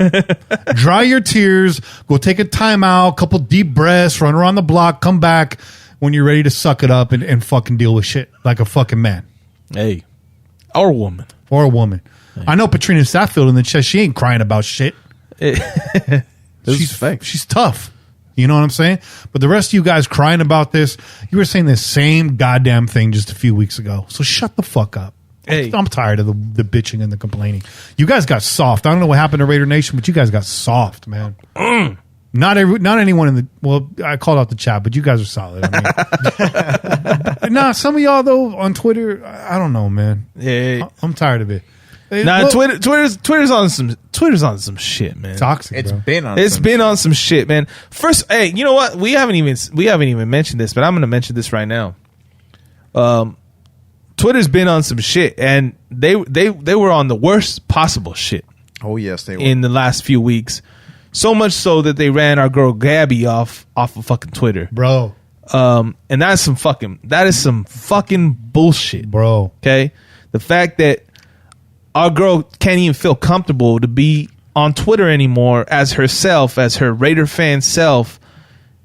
Dry your tears. Go take a timeout, couple deep breaths, run around the block, come back when you're ready to suck it up and fucking deal with shit like a fucking man. Hey, or woman. Or a woman. Hey. I know Patrina Sackfield in the chest. She ain't crying about shit. She's tough. You know what I'm saying? But the rest of you guys crying about this, you were saying the same goddamn thing just a few weeks ago. So shut the fuck up. Hey. I'm tired of the bitching and the complaining. You guys got soft. I don't know what happened to Raider Nation, but you guys got soft, man. Not anyone in the, well, I called out the chat, but you guys are solid. I mean, nah, some of y'all though on Twitter, I don't know, man. Yeah, I'm tired of it. Nah, Twitter's on some shit, man. Toxic. It's bro. been on some shit, man. First, hey, you know what? We haven't even mentioned this, but I'm going to mention this right now. Twitter's been on some shit, and they were on the worst possible shit. Oh yes, they were in the last few weeks. So much so that they ran our girl Gabby off of fucking Twitter, bro. And that is some fucking bullshit, bro. Okay, the fact that our girl can't even feel comfortable to be on Twitter anymore as herself, as her Raider fan self,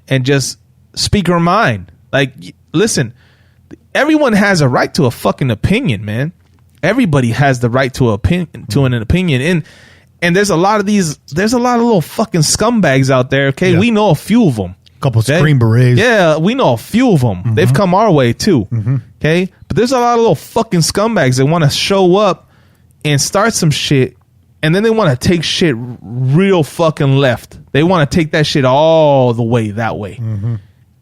and just speak her mind. Like, listen, everyone has a right to a fucking opinion, man. Everybody has the right to an opinion, and there's a lot of little fucking scumbags out there. Okay, yeah. We know a few of them. A couple of Green Berets. Yeah, we know a few of them. They've come our way too. Okay, but there's a lot of little fucking scumbags that want to show up and start some shit, and then they want to take shit real fucking left. They want to take that shit all the way that way.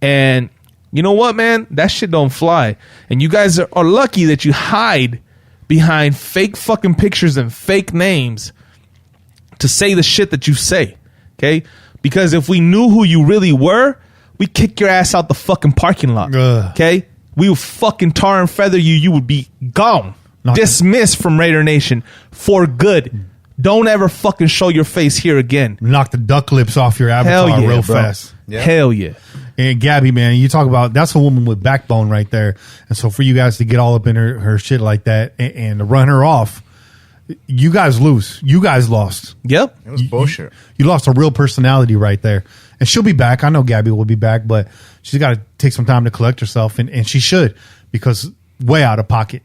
And you know what, man? That shit don't fly. And you guys are lucky that you hide behind fake fucking pictures and fake names to say the shit that you say. Okay? Because if we knew who you really were, we'd kick your ass out the fucking parking lot. Okay? We would fucking tar and feather you. You would be gone. Dismissed from Raider Nation for good. Don't ever fucking show your face here again. Knock the duck lips off your avatar real fast. Yeah. Hell yeah. And Gabby, man, you talk about, that's a woman with backbone right there. And so for you guys to get all up in her shit like that and to run her off, you guys lose. You guys lost. Yep. It was bullshit. You lost a real personality right there. And she'll be back. I know Gabby will be back, but she's got to take some time to collect herself. And she should, because way out of pocket.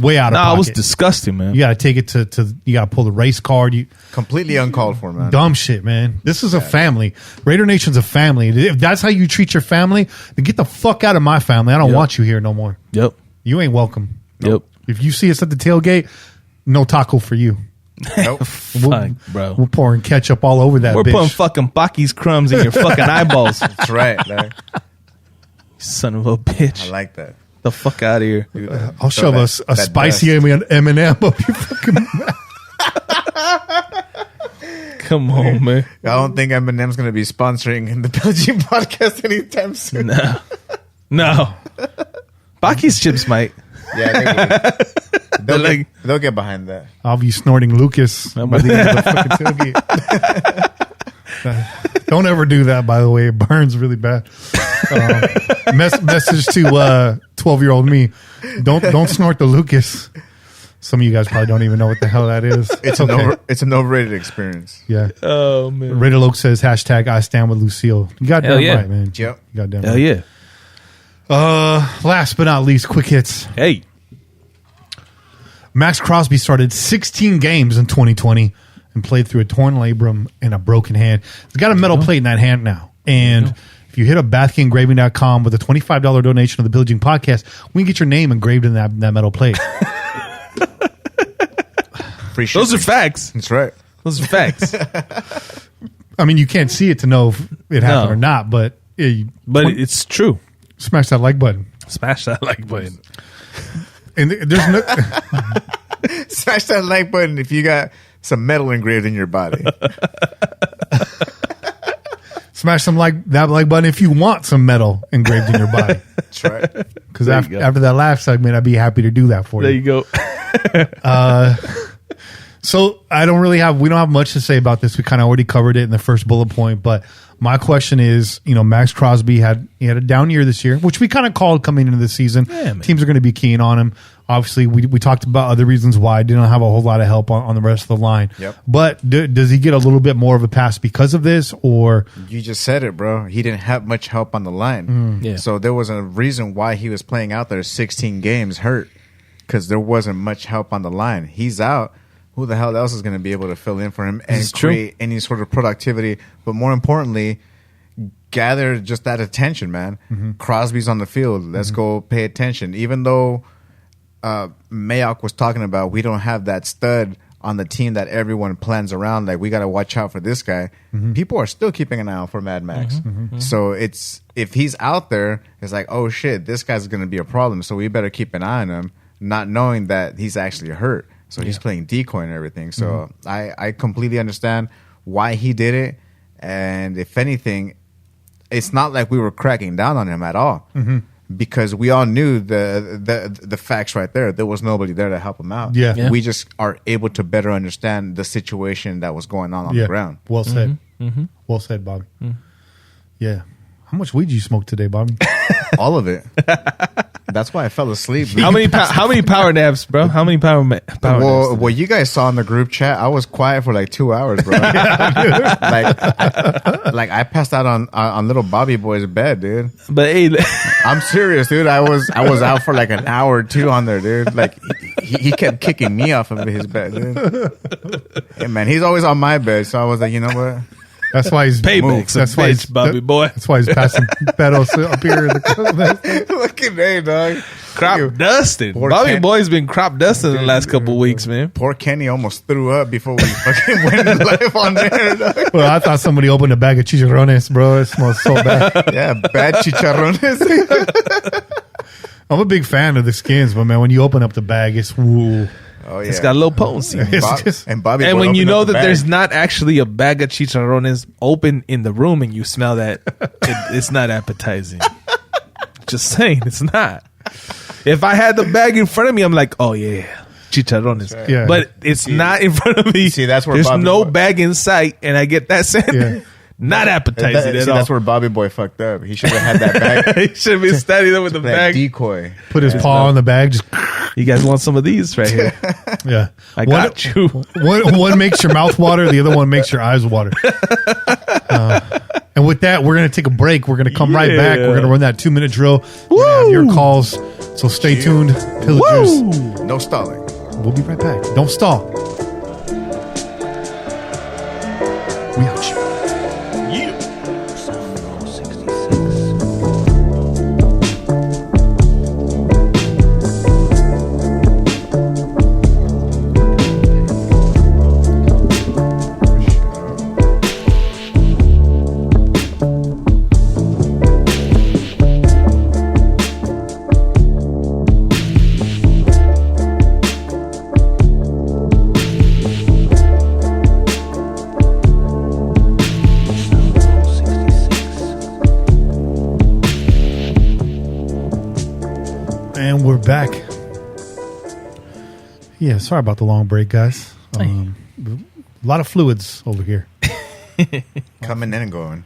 Way out of pocket. It was disgusting, man. You got to take it to you got to pull the race card. Completely uncalled for, man. Dumb shit, man. This is a family. Raider Nation's a family. If that's how you treat your family, then get the fuck out of my family. I don't want you here no more. Yep. You ain't welcome. Yep. If you see us at the tailgate, no taco for you. Nope. Bro. We're pouring ketchup all over that We're bitch. putting fucking Baki's crumbs in your fucking eyeballs. That's right, man. Son of a bitch. I like that. The fuck out of here. Dude, I'll shove a spicy M&M up your fucking mouth. Come on, man. I don't think Eminem's going to be sponsoring the Belgian podcast anytime soon. No. Baki's chips might. Yeah, they'll get behind that. I'll be snorting Lucas by the end of the fucking tailgate. Don't ever do that, by the way. It burns really bad. Message to 12-year-old me. Don't snort the Lucas. Some of you guys probably don't even know what the hell that is. It's okay. It's an overrated experience. Yeah. Oh, man. Raider Loke says, hashtag I stand with Lucille. You got damn right, man. Yep. You got damn Hell right. yeah. Last but not least, quick hits. Hey. Max Crosby started 16 games in 2020 and played through a torn labrum and a broken hand. He's got a metal plate in that hand now. And if you hit up bathkingengraving.com with a $25 donation of the Billie Jean podcast, we can get your name engraved in that metal plate. Free Those shipping. are facts. That's right. Those are facts. I mean, you can't see it to know if it happened or not, but But it's true. smash that like button. Smash that like button. And there's no. Smash that like button if you got some metal engraved in your body. Smash that like button if you want some metal engraved in your body. That's right. Because There you go. after that last segment, I'd be happy to do that for There you. you go. So we don't have much to say about this. We kind of already covered it in the first bullet point. But my question is, Max Crosby had a down year this year, which we kind of called coming into the season. Yeah, man. Teams are going to be keen on him. Obviously, we talked about other reasons why. Didn't have a whole lot of help on the rest of the line. Yep. But does he get a little bit more of a pass because of this, or You just said it, bro. He didn't have much help on the line. Yeah. So there was a reason why he was playing out there 16 games hurt, because there wasn't much help on the line. He's out. Who the hell else is going to be able to fill in for him and This is true. create any sort of productivity? But more importantly, gather just that attention, man. Crosby's on the field. Let's go pay attention. Even though Mayock was talking about we don't have that stud on the team that everyone plans around, like we got to watch out for this guy. People are still keeping an eye out for Mad Max. So if he's out there, it's like, oh shit, this guy's going to be a problem. So we better keep an eye on him, not knowing that he's actually hurt. So he's playing decoy and everything. So I completely understand why he did it. And if anything, it's not like we were cracking down on him at all, because we all knew the facts right there. There was nobody there to help him out. Yeah. Yeah. We just are able to better understand the situation that was going on the ground. Well said. Well said, Bobby. Yeah. How much weed did you smoke today, Bobby? All of it. That's why I fell asleep. How many power naps, bro? How many power naps? Well, you guys saw in the group chat, I was quiet for like 2 hours, bro. like I passed out on little Bobby boy's bed, dude. But hey, I'm serious, dude. I was out for like an hour or two on there, dude. Like he kept kicking me off of his bed, dude. Hey, man, he's always on my bed, so I was like, you know what? That's why he's payback's a bitch, Bobby boy. That's why he's passing pedos up here in the Look at that, dog. Crop dusting. Poor Bobby Ken. boy's been crop dusting the last couple weeks, man. Poor Kenny almost threw up before we fucking went live on there, dog. Well, I thought somebody opened a bag of chicharrones, bro. It smells so bad. Yeah, bad chicharrones. I'm a big fan of the skins, but man, when you open up the bag, it's woo. Oh yeah, It's got low potency. It's just- and Bobby. And boy when you opened know up the that bag. there's not actually a bag of chicharrones open in the room and you smell that, it's not appetizing. Just saying, it's not. If I had the bag in front of me, I'm like, oh yeah, chicharrones. right. Yeah. But it's not in front of me. See, that's where there's Bobby no Boy- bag in sight, and I get that scent. Yeah. Not appetizing at all. That's where Bobby Boy fucked up. He should have had that bag. He should be standing there with the that bag. decoy. Put his paw on the bag. Just You guys want some of these right here? yeah. I got you. One makes your mouth water. The other one makes your eyes water. And with that, we're going to take a break. We're going to come right back. We're going to run that 2-minute drill. We're going to have your calls. So stay tuned, pillagers. Woo! No stalling. We'll be right back. Don't stall. We out you. And we're back. Yeah, sorry about the long break, guys. A lot of fluids over here. Coming in and going.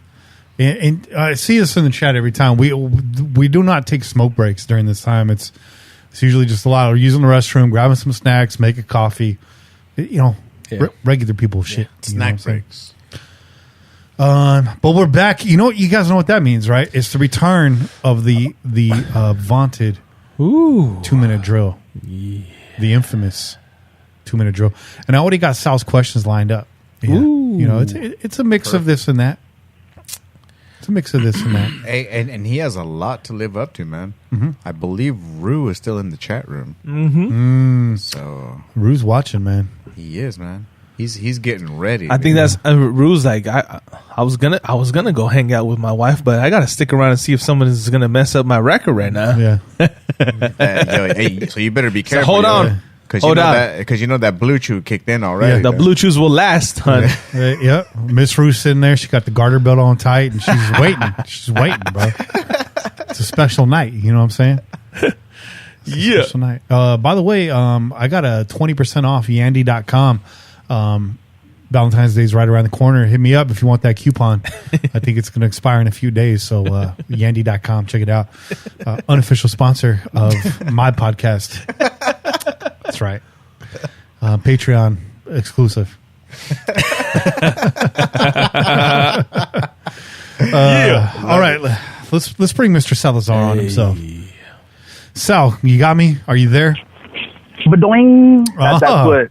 And I see us in the chat every time. We do not take smoke breaks during this time. It's usually just a lot of using the restroom, grabbing some snacks, making coffee. Regular people shit. You know what Snack I'm saying? breaks. But we're back. You guys know what that means, right? It's the return of the vaunted Ooh. 2-minute drill. Yeah. The infamous 2-minute drill. And I already got Sal's questions lined up. Yeah. Ooh. It's a mix of this and that. It's a mix of this and that. Hey, and he has a lot to live up to, man. I believe Rue is still in the chat room. So Rue's watching, man. he is, man. He's getting ready. I think that's Rue's like I was gonna go hang out with my wife, but I gotta stick around and see if someone is gonna mess up my record right now. Yeah. Hey, so you better be careful. hold on. Because Hold on. you know that Blue Chew kicked in already. The blue chews will last, hon. Yep. Miss Rue's sitting there. She got the garter belt on tight, and she's waiting. She's waiting, bro. It's a special night. You know what I'm saying? Yeah. Special night. By the way, I got a 20% off yandy.com. Valentine's Day is right around the corner. Hit me up if you want that coupon. I think it's going to expire in a few days. So yandy.com, check it out. Unofficial sponsor of my podcast. That's right. Patreon exclusive. All right. Let's bring Mr. Salazar on himself. Sal, you got me? Are you there? Badoing.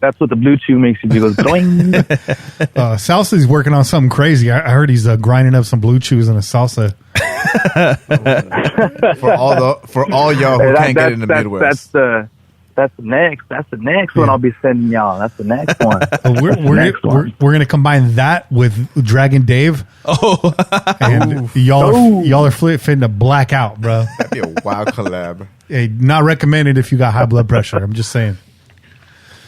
That's what the blue chew makes you do. Goes badoing. Salsa is working on something crazy. I heard he's grinding up some blue chews in a salsa. for all y'all who can't get in the Midwest. That's the next one I'll be sending y'all. That's the next one. We're gonna combine that with Dragon Dave. Oh, and y'all are fitting to black out, bro. That'd be a wild collab. Hey, not recommended if you got high blood pressure. I'm just saying.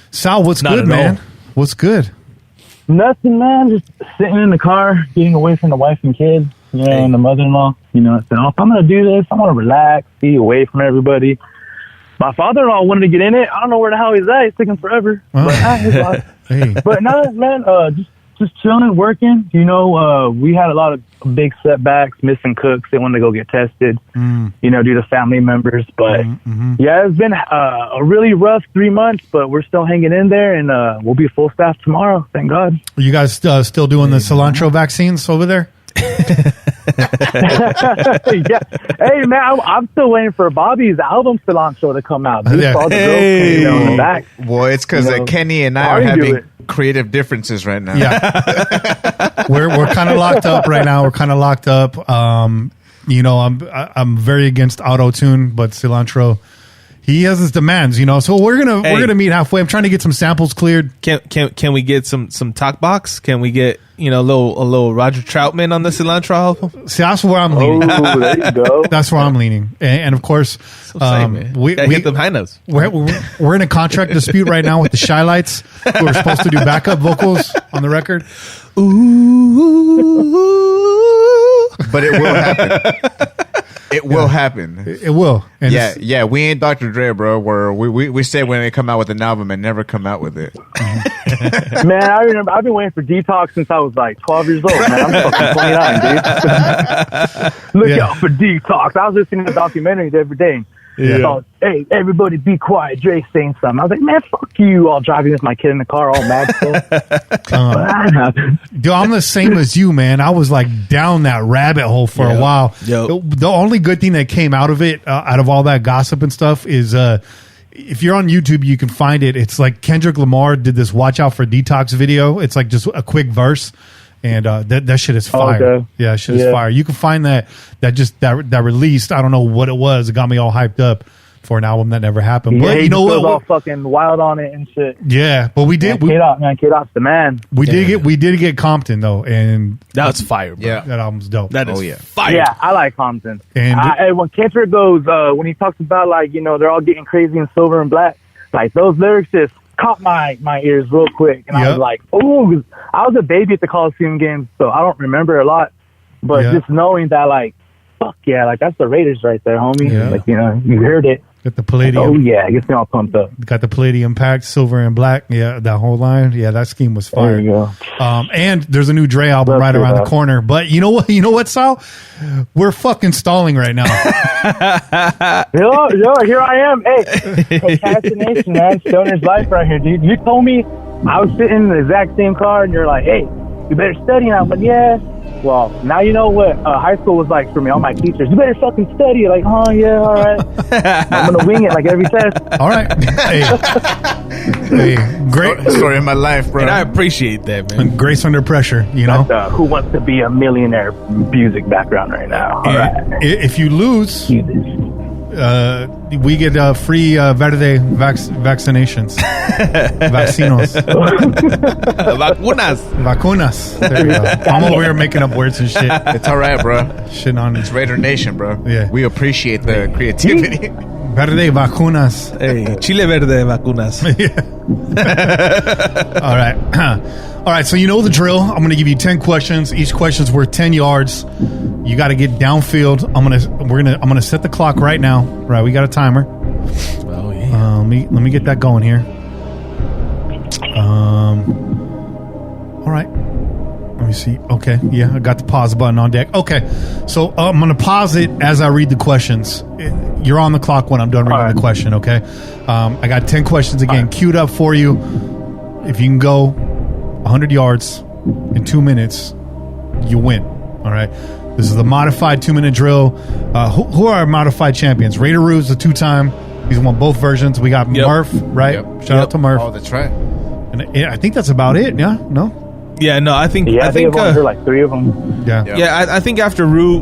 Sal, what's Not good, at man? all. What's good? Nothing, man. Just sitting in the car, getting away from the wife and kids, and the mother-in-law. You know, saying, if I'm gonna do this, I want to relax, be away from everybody. My father-in-law wanted to get in it. I don't know where the hell he's at. It's taking forever. But Hey. But no, man, just chilling, working. You know, we had a lot of big setbacks, missing cooks. They wanted to go get tested, you know, due to family members. But yeah, it's been a really rough 3 months, but we're still hanging in there, and we'll be full staff tomorrow. Thank God. Are you guys still doing the cilantro vaccines over there? Yeah. Hey, man, I'm still waiting for Bobby's album Cilantro to come out. Dude, all the girls in the back. Well, it's because Kenny and I are having creative differences right now. Yeah. We're kind of locked up right now. We're kind of locked up. You know, I'm very against auto-tune, but Cilantro, he has his demands, you know. So we're gonna meet halfway. I'm trying to get some samples cleared. Can we get some talk box? Can we get a little Roger Troutman on the Cilantro album? See, that's where I'm leaning. Oh, there you go. That's where I'm leaning, and of course, we get them high notes. We're in a contract dispute right now with the Shy Lights, who are supposed to do backup vocals on the record. Ooh, But it will happen. It will happen. It will. And Yeah. We ain't Dr. Dre, bro. Where we say when they come out with an album and never come out with it. Man, I remember I've been waiting for Detox since I was like 12 years old, man. I'm fucking 29, dude. Look out for Detox. I was listening to documentaries every day. I thought, hey, everybody be quiet. Dre's saying something. I was like, man, fuck you. All driving with my kid in the car, all mad stuff. Dude, I'm the same as you, man. I was like down that rabbit hole for a while. Yep. The only good thing that came out of it, out of all that gossip and stuff, is if you're on YouTube, you can find it. It's like Kendrick Lamar did this "Watch Out for Detox" video. It's like just a quick verse, and that shit is fire. Okay. Yeah, shit is fire. You can find that released. I don't know what it was. It got me all hyped up for an album that never happened. But you know what? All fucking wild on it and shit. Yeah, but we did. K-Dot's the man. We did get Compton though, and that's fire, bro. Yeah. that album's dope. That is fire. Yeah, I like Compton. And when Kendrick goes, when he talks about like, you know, they're all getting crazy in silver and black, like those lyrics just caught my ears real quick. And I was like, oh, I was a baby at the Coliseum games, so I don't remember a lot. But just knowing that, like, fuck yeah, like that's the Raiders right there, homie. Yeah. Like, you know, you heard it. got the Palladium. Oh yeah, it gets me all pumped up. Got the Palladium pack, silver and black. Yeah, that whole line. Yeah, that scheme was fire. There you go. And there's a new Dre album Love right to around that. the corner. But you know what? You know what, Sal? We're fucking stalling right now. Yo, here I am. Hey, Nation, man. Stoner's life right here, dude. You told me I was sitting in the exact same car, and you're like, hey, you better study. And I was like, yeah. well, now you know what high school was like for me. All my teachers, you better fucking study. Like, oh yeah, all right. I'm gonna wing it like every test. All right. Hey, great Story of my life, bro. And I appreciate that, man. grace under pressure. You know, Who wants to be a millionaire music background right now? All right. If you lose, Jesus. we get free verde vaccinations, vacinos, vacunas. There you go. I'm over here making up words and shit. It's all right, bro. Shit on It's Raider Nation, bro. Yeah. We appreciate the creativity. verde vacunas. Hey, Chile verde vacunas. All right. All right, so you know the drill. I'm going to give you 10 questions. Each question's worth 10 yards. You got to get downfield. I'm going to set the clock right now. Right, we got a timer. Oh yeah. Let me get that going here. All right. Let me see. Okay, yeah, I got the pause button on deck. Okay, so I'm going to pause it as I read the questions. You're on the clock when I'm done reading the question, okay? I got 10 questions again queued up for you. If you can go 100 yards in 2 minutes, you win. All right. This is the modified 2-minute drill. Who are our modified champions? Raideroo's the 2-time. He's won both versions. We got Murph, right? Yep. Shout out to Murph. Oh, that's right. And I think that's about it. Yeah. No. Yeah, no, I think Yeah, I think I've heard like 3 of them. Yeah. yeah, I think after Rue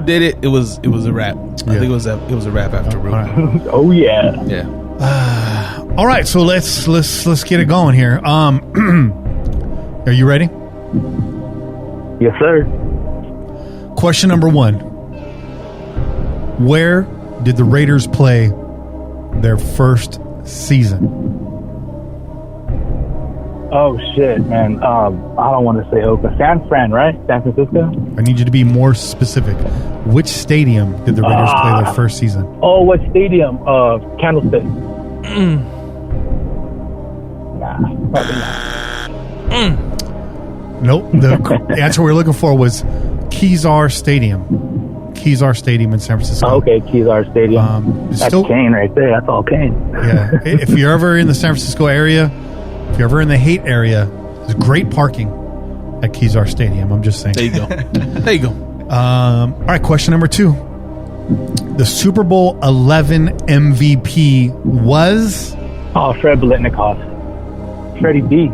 did it, it was a wrap. I think it was a wrap after Rue. All right. Oh yeah. Yeah. All right. So let's get it going here. Are you ready? Yes, sir. Question number 1. Where did the Raiders play their first season? Oh shit, man. I don't want to say Oakland. San Fran, right? San Francisco. I need you to be more specific. Which stadium did the Raiders play their first season? Oh, what stadium? Candlestick. Nah, probably not. Nope. The answer we were looking for was Kezar Stadium. Kezar Stadium in San Francisco. Oh, okay, Kezar Stadium. That's still- Kane right there. That's all Kane. Yeah. If you're ever in the San Francisco area, if you're ever in the Haight area, there's great parking at Kezar Stadium. I'm just saying. There you go. There you go. All right, question number 2. The Super Bowl 11 MVP was Oh, Fred Biletnikoff. Freddie B.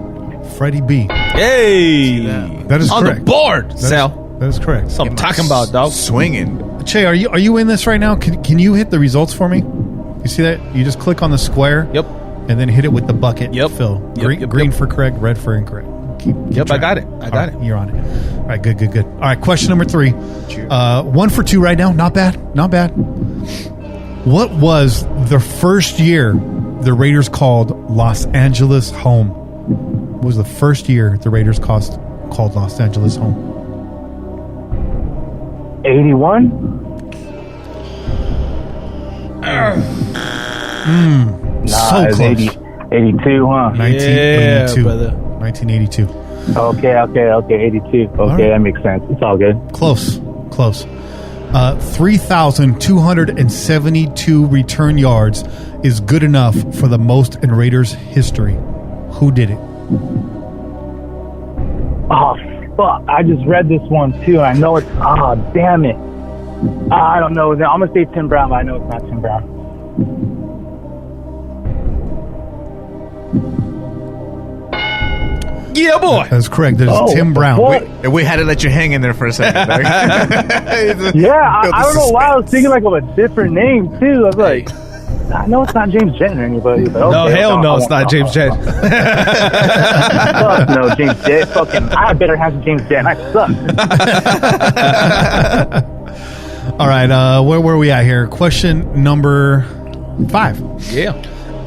Freddie B. Hey, That is on correct. the board, That is- Sal. That is correct. That's what I'm talking about, dog. Swinging. Che, are you in this right now? Can you hit the results for me? You see that? You just click on the square. Yep. And then hit it with the bucket. Yep. Fill. Yep, Green, yep, green yep. for correct, red for incorrect. Keep Yep, I track. got it. I got All right, it. You're on it. All right, good. All right, question number 3. 1 for 2 right now. Not bad. What was the first year the Raiders called Los Angeles home? What was the first year the Raiders called Los Angeles home? 81. So it's close. 82, huh? 1982. Yeah, brother. 1982. Okay, 82. Okay, right. that makes sense. It's all good. Close. 3,272 return yards is good enough for the most in Raiders history. Who did it? Oh, fuck. I just read this one, too. I know it's... Oh, damn it. I don't know. I'm going to say Tim Brown, but I know it's not Tim Brown. Yeah, boy. That's correct. That is Tim Brown. what? We had to let you hang in there for a second. dog. Yeah, I don't know why I was thinking like of a different name, too. I was like... I know it's not James Jett or anybody. But okay, No, hell no, it's not James Jett. Fuck no, James Jett. Fucking, I better have James Jett. I suck. All right. Where were we at here? Question number 5. Yeah.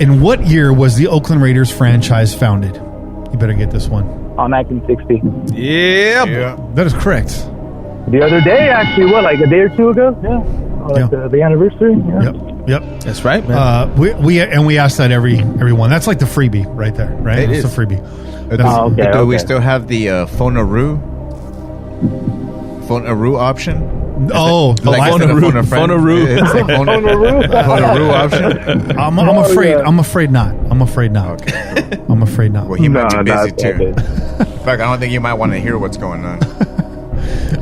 In what year was the Oakland Raiders franchise founded? You better get this one. On 1960. Yeah. Yeah. That is correct. The other day, actually, what, like a day or 2 ago? Yeah. Like Yeah. the anniversary? Yeah. Yep. That's right, man. We ask that everyone. That's like the freebie right there, right? It It's is. a freebie. Oh, okay. Do we okay. still have the phone-a-roo option? Oh, the Like life- phone a friend. Phone-a-roo. It's like phone-a-roo option. I'm afraid not. Okay. I'm afraid not. Well, he might be No, busy that's too. good. In fact, I don't think you might want to hear what's going on.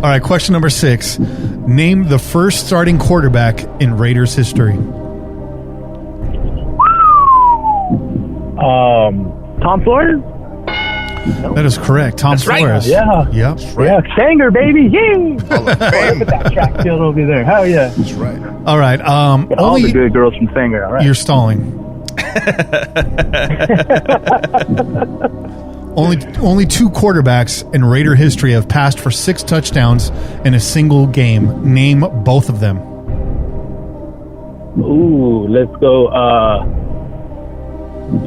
All right, question number 6. Name the first starting quarterback in Raiders history. Tom Flores? That is correct. Tom Flores. Yeah. Yep. Yeah, Sanger, baby. Yay! Hall of Fame. Look at that track field over there. Hell yeah. That's right. All right. All the good girls from Sanger. All right. You're stalling. Only 2 quarterbacks in Raider history have passed for 6 touchdowns in a single game. Name both of them. Ooh, let's go.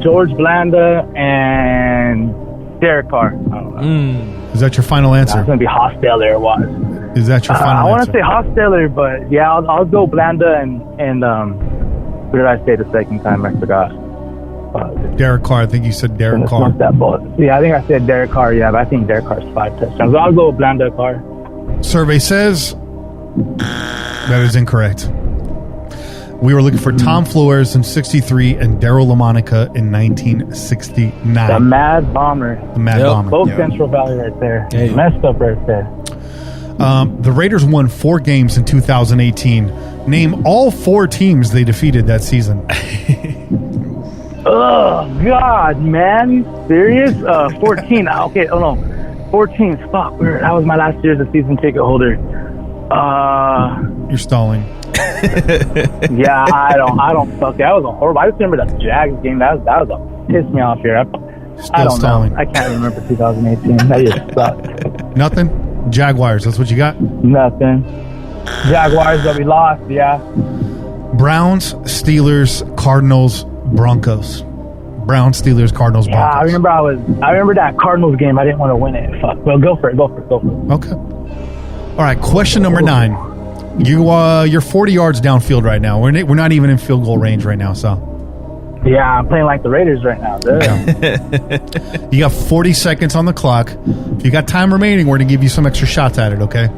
George Blanda and Derek Carr. I don't know. Is that your final answer? It's going to be Hostetler. Is that your final I want answer? to say Hostetler, but yeah, I'll go Blanda and who did I say the second time? I forgot. Derek Carr. I think you said Derek Carr. That ball. Yeah, I think I said Derek Carr. Yeah, but I think Derek Carr's 5 touchdowns. So I'll go Blanda Carr. Survey says that is incorrect. We were looking for Tom Flores in 63 and Daryl LaMonica in 1969. The Mad Bomber. The Mad Bomber. Both Central Valley right there. Hey. Messed up right there. The Raiders won 4 games in 2018. Name all 4 teams they defeated that season. Oh, God, man. You serious? 14. Okay, oh no. 14. Fuck. That was my last year as a season ticket holder. You're stalling. Yeah, I don't fuck. That was a horrible. I just remember the Jags game. That was a piss me off here. I don't stalling. know. I can't remember 2018. That just sucked. Nothing? Jaguars. That's what you got? Nothing. Jaguars, but we lost. Yeah. Browns, Steelers, Cardinals, Broncos. Browns, Steelers, Cardinals, Yeah, Broncos. I remember that Cardinals game. I didn't want to win it. Fuck. Well, go for it. Okay. All right. Question number 9. You're 40 yards downfield right now. We're not even in field goal range right now. So Yeah, I'm playing like the Raiders right now. you got 40 seconds on the clock. If you got time remaining, we're gonna give you some extra shots at it. Okay?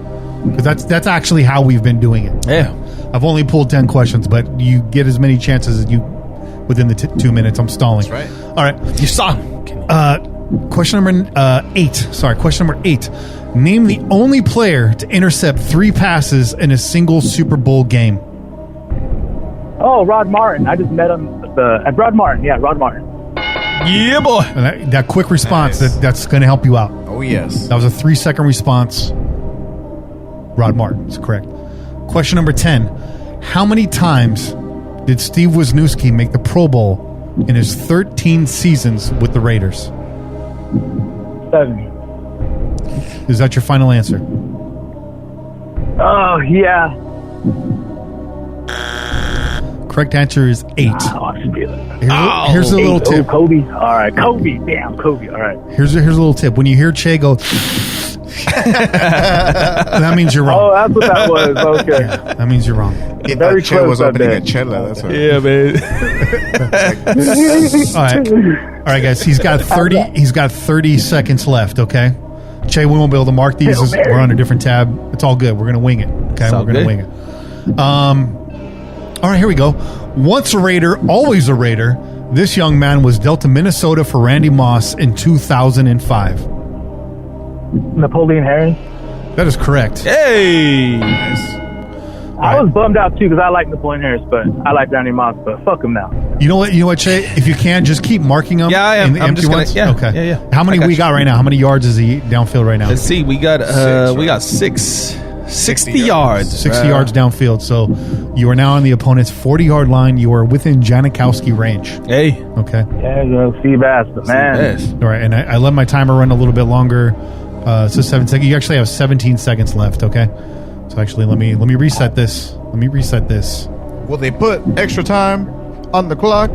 Because that's actually how we've been doing it. Yeah. I've only pulled 10 questions, but you get as many chances as you within the 2 minutes. I'm stalling. That's right. All right. You saw. Question number 8. Sorry, question number 8. Name the only player to intercept 3 passes in a single Super Bowl game. Oh, Rod Martin. I just met him at Rod Martin. Yeah, Rod Martin. Yeah, boy. And that quick response, Nice. that's going to help you out. Oh, yes. That was a 3-second response. Rod Martin is correct. Question number 10. How many times did Steve Wisniewski make the Pro Bowl in his 13 seasons with the Raiders? 7. Is that your final answer? Oh, yeah. Correct answer is 8. Oh, I should be like Here's a little 8. tip. Oh, Kobe. All right, Kobe. Damn, Kobe. All right. Here's a little tip. When you hear Che go, that means you're Oh, wrong. that's what that was. Okay. That means you're wrong. He Very thought Che close was that opening day. a Chela. That's what. Yeah, man. All right, guys. He's got 30. He's got 30 seconds left. Okay, Che, we won't be able to mark these. We're on a different tab. It's all good. We're gonna wing it. Okay, all we're gonna good. wing it. All right, here we go. Once a Raider, always a Raider. This young man was dealt to Minnesota for Randy Moss in 2005. Napoleon Harris. That is correct. Hey. I was bummed out too because I like Napoleon Harris, but I like Randy Moss. But fuck him now. You know what, Che? If you can, just keep marking them. Yeah, I am. in the I'm empty just gonna- ones. yeah, Okay. yeah. How many I got we you. got right now? How many yards is he downfield right now? Let's see. We got 60 yards. 60 yards downfield. So you are now on the opponent's 40-yard line. You are within Janikowski range. Hey. Okay. Yeah, see bass, but man. Yes. All right. And I let my timer run a little bit longer. So 7 seconds. You actually have 17 seconds left. Okay. So actually, let me reset this. Will they put extra time on the clock?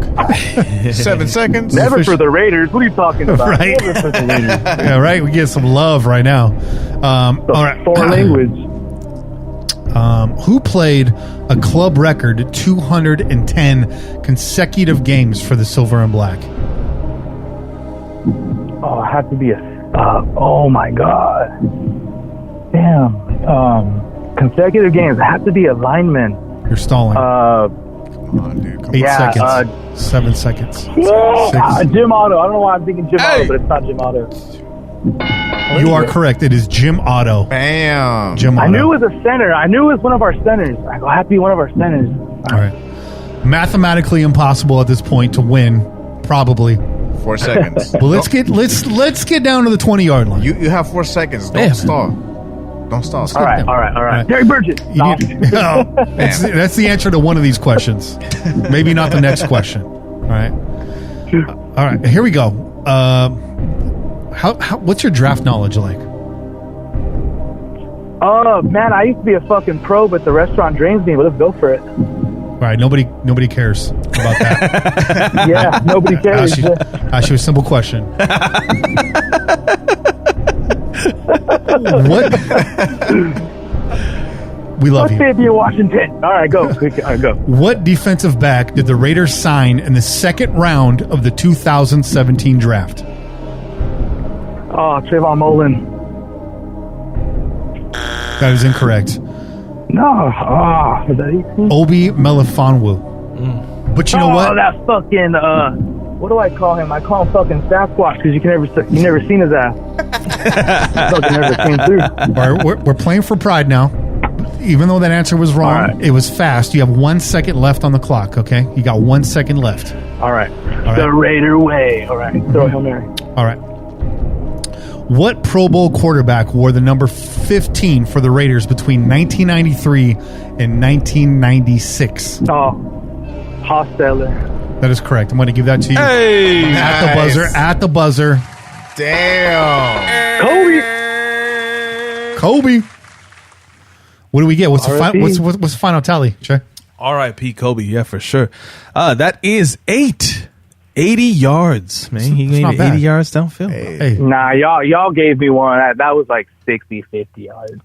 7 seconds. Never for the Raiders. What are you talking about? Right. Never for the Raiders. Yeah, right. We get some love right now. All right. Foreign language. Who played a club record 210 consecutive games for the Silver and Black? Oh, it had to be a. Oh my God. Damn. Consecutive games. It had to be a lineman. You're stalling. Come on, dude. Come 8 yeah, seconds. 7 seconds. Jim Otto. I don't know why I'm thinking Jim Otto, but it's not Jim Otto. You are correct. It is Jim Otto. Bam. Jim Otto. I knew it was a center. I knew it was one of our centers. I go, have to be one of our centers. All right. Mathematically impossible at this point to win, probably. 4 seconds. But let's get down to the 20-yard line. You have 4 seconds. Don't stall. Don't stall. All right. Terry Burgess. That's the answer to one of these questions. Maybe not the next question. All right. All right. Here we go. What's your draft knowledge like? Man, I used to be a fucking pro, but the restaurant drains me. But let's go for it. All right. Nobody cares about that. Yeah, nobody cares. Ask you a simple question. What? We love Let's you. say if you're Washington. All right, go. All right, go. What defensive back did the Raiders sign in the second round of the 2017 draft? Oh, Trayvon Mullen. That is incorrect. No. Is that 18? Obi Melifonwu. But you know what? Oh, that fucking, what do I call him? I call him fucking Sasquatch because you never seen his ass. Fucking never came through. All right, we're playing for pride now. Even though that answer was wrong, right. It was fast. You have 1 second left on the clock, okay? You got 1 second left. All right. The Raider way. All right. Throw a Hail Mary. All right. What Pro Bowl quarterback wore the number 15 for the Raiders between 1993 and 1996? Oh, Hostetler. That is correct. I'm going to give that to you. Hey, At the buzzer. At the buzzer. Damn. Kobe. What do we get? What's the final tally, Che? R.I.P. Kobe. Yeah, for sure. That is 80 yards, man. He made not it bad. 80 yards downfield. Hey. Nah, y'all gave me one. That was like 60, 50 yards.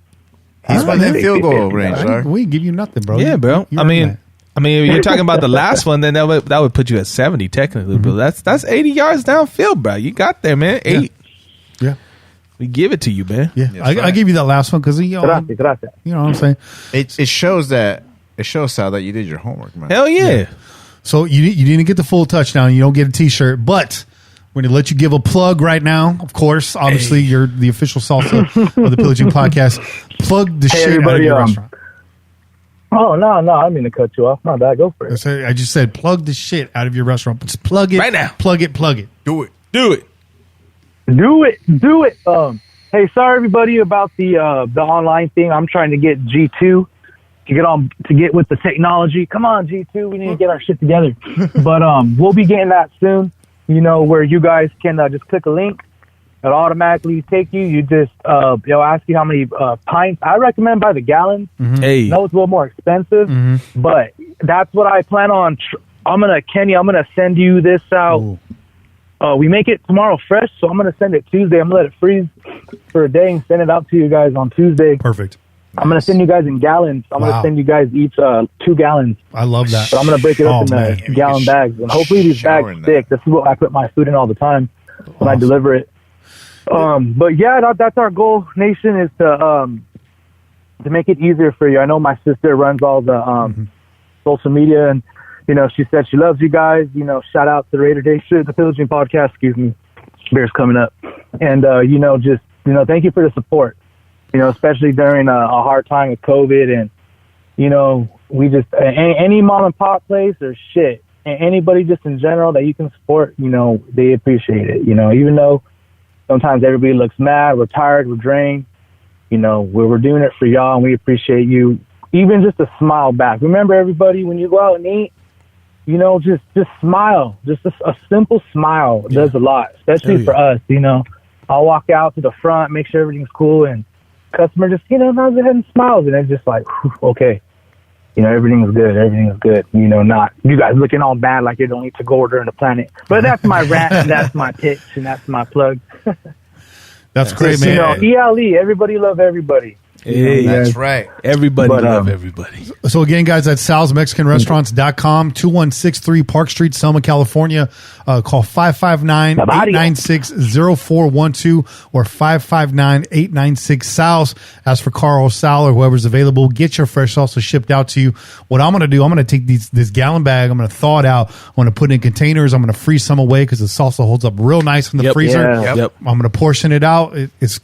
He's within field goal 50. range, sir. We give you nothing, bro. Yeah, bro. You I mean, if you're talking about the last one, then that would put you at 70 technically. But that's 80 yards downfield, bro. You got there, man. 8. Yeah. We give it to you, man. Yeah. Yes, I right. gave you that last one because Gracias. you know what I'm saying? It shows Sal that you did your homework, man. Hell yeah. So you didn't get the full touchdown. You don't get a T-shirt, but we're going to let you give a plug right now. Of course, obviously, you're the official salsa of the Pillaging Podcast. Plug the shit out of your restaurant. Oh, no, I didn't mean to cut you off. My bad. Go for it. I just said plug the shit out of your restaurant. Just plug it Right now. Plug it. Do it. Do it. Do it. Hey, sorry everybody about the online thing. I'm trying to get G2 to get with the technology. Come on, G2, we need to get our shit together. But we'll be getting that soon. You know, where you guys can just click a link. It'll automatically take you. You just it'll ask you how many pints. I recommend by the gallon. Hey. I know it's a little more expensive, but that's what I plan on. I'm gonna send you this out. Ooh. We make it tomorrow fresh, so I'm going to send it Tuesday. I'm going to let it freeze for a day and send it out to you guys on Tuesday. Perfect. I'm going to send you guys in gallons. I'm going to send you guys each 2 gallons. I love that. But I'm going to break it up in gallon bags. And hopefully these bags stick. This is what I put my food in all the time when I deliver it. But yeah, that's our goal, Nation, is to make it easier for you. I know my sister runs all the social media, and you know, she said she loves you guys. You know, shout out to Raidersallday, the Pillaging Podcast. Excuse me, Bear's coming up, and thank you for the support. You know, especially during a hard time with COVID, and you know, we just any mom and pop place or shit, and anybody just in general that you can support. You know, they appreciate it. You know, even though sometimes everybody looks mad, we're tired, we're drained. You know, we're doing it for y'all, and we appreciate you. Even just a smile back. Remember, everybody, when you go out and eat, you know, just smile. Just a simple smile does a lot, especially for us. You know, I'll walk out to the front, make sure everything's cool, and customer just, you know, nods ahead and smiles, and it's just like, okay, you know, everything's good. You know, not you guys looking all bad like you're the only to-go order on the planet. But that's my rant, and that's my pitch, and that's my plug. That's great, man. You know, ELE, everybody love everybody. Hey, That's right. Everybody But, love everybody. So again, guys, that's salsmexicanrestaurants.com, 2163 Park Street, Selma, California. Call 559-896-0412 or 559-896-SALS. As for Carl, Sal, or whoever's available, get your fresh salsa shipped out to you. What I'm going to do, I'm going to take this gallon bag, I'm going to thaw it out, I'm going to put it in containers, I'm going to freeze some away because the salsa holds up real nice in the freezer. Yeah. Yep. I'm going to portion it out. It's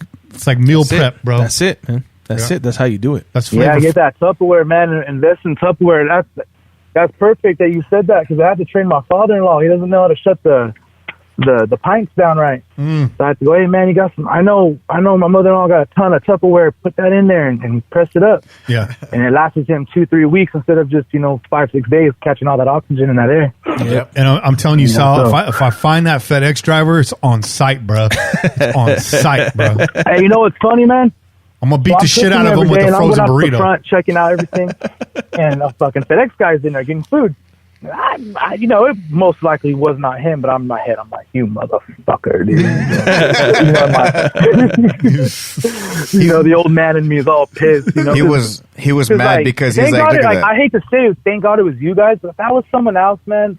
like meal That's prep, it. bro. That's it, man. That's it. That's how you do it. That's flavor. Yeah, get that Tupperware, man. And invest in Tupperware. That's perfect that you said that because I had to train my father-in-law. He doesn't know how to shut the pints down right. So I had to go, hey, man, you got some. I know my mother-in-law got a ton of Tupperware. Put that in there and press it up. Yeah. And it lasted him 2-3 weeks instead of just 5-6 days catching all that oxygen in that air. Yep. And I'm telling you, Sal, so- if I find that FedEx driver, it's on site, bro. It's on site, bro. Hey, you know what's funny, man? I'm gonna beat So the I'm shit out cooking of him every with day, a and I'm frozen going out to the burrito. front, checking out everything, and a fucking FedEx guy's in there getting food. It most likely was not him, but I'm in my head, I'm like, you motherfucker, dude. The old man in me is all pissed. He was mad because he's like, look at that. I hate to say it, thank God it was you guys, but if that was someone else, man,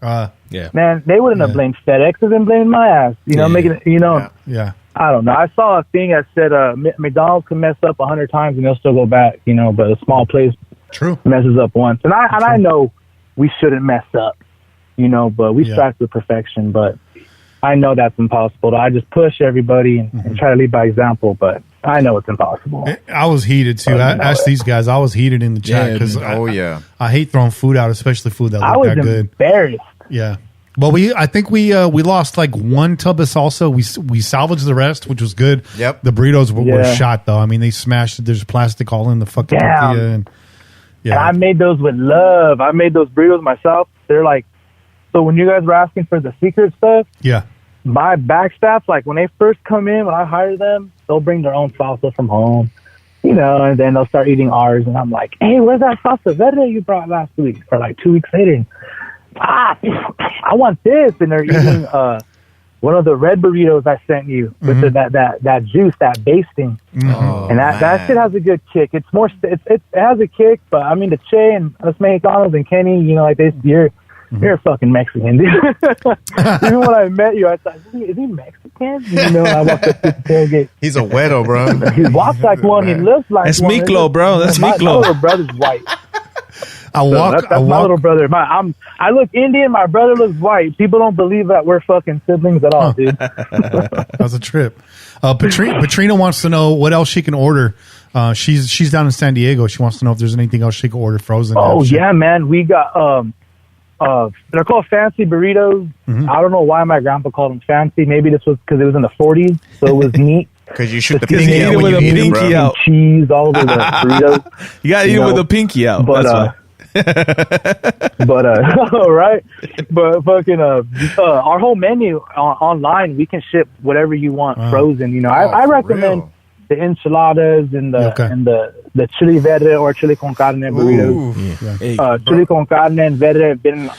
Yeah. man, they wouldn't have blamed FedEx, they've been blaming my ass. Making it, Yeah. I don't know. I saw a thing that said McDonald's can mess up 100 times and they'll still go back, but a small place True. messes up once. And I know we shouldn't mess up, but we strive for perfection. But I know that's impossible. I just push everybody and try to lead by example, but I know it's impossible. I was heated too. I asked these guys. I was heated in the chat Yeah, because yeah. I hate throwing food out, especially food that I look was that good. embarrassed. Yeah. But I think we lost like one tub of salsa. We salvaged the rest, which was good. Yep. The burritos were shot though. I mean, they smashed it. There's plastic all in the fucking tortilla. And I made those with love. I made those burritos myself. They're like, so when you guys were asking for the secret stuff, yeah. my back staff, like when they first come in, when I hire them, they'll bring their own salsa from home, and then they'll start eating ours. And I'm like, hey, where's that salsa verde you brought last week? Or like 2 weeks later. I want this. And they're eating one of the red burritos I sent you with that juice, that basting. Oh, and that shit has a good kick. It's more, it has a kick, but I mean, the Che and Los Mexicanos and Kenny, you're a fucking Mexican, dude. Even when I met you, I thought, is he Mexican? I walked up to the tailgate. He's a weirdo, bro. He walks like one. He looks like That's one. Miklo, bro. That's my Miklo. little brother's white. That's My little brother. I look Indian. My brother looks white. People don't believe that we're fucking siblings at all, dude. That's a trip. Patrina wants to know what else she can order. She's down in San Diego. She wants to know if there's anything else she can order frozen. Oh yeah, man. We got they're called fancy burritos. I don't know why my grandpa called them fancy. Maybe this was because it was in the 40s, so it was neat. Because you shoot the Because you pinky eat out it when with you a eat it, pinky bro. out. Cheese all over the burritos. You gotta eat it with the pinky out. But That's why. right. But fucking our whole menu online, we can ship whatever you want frozen. I for recommend real? the enchiladas and the chili verde or chili con carne burritos. Hey, Chili con carne and verde been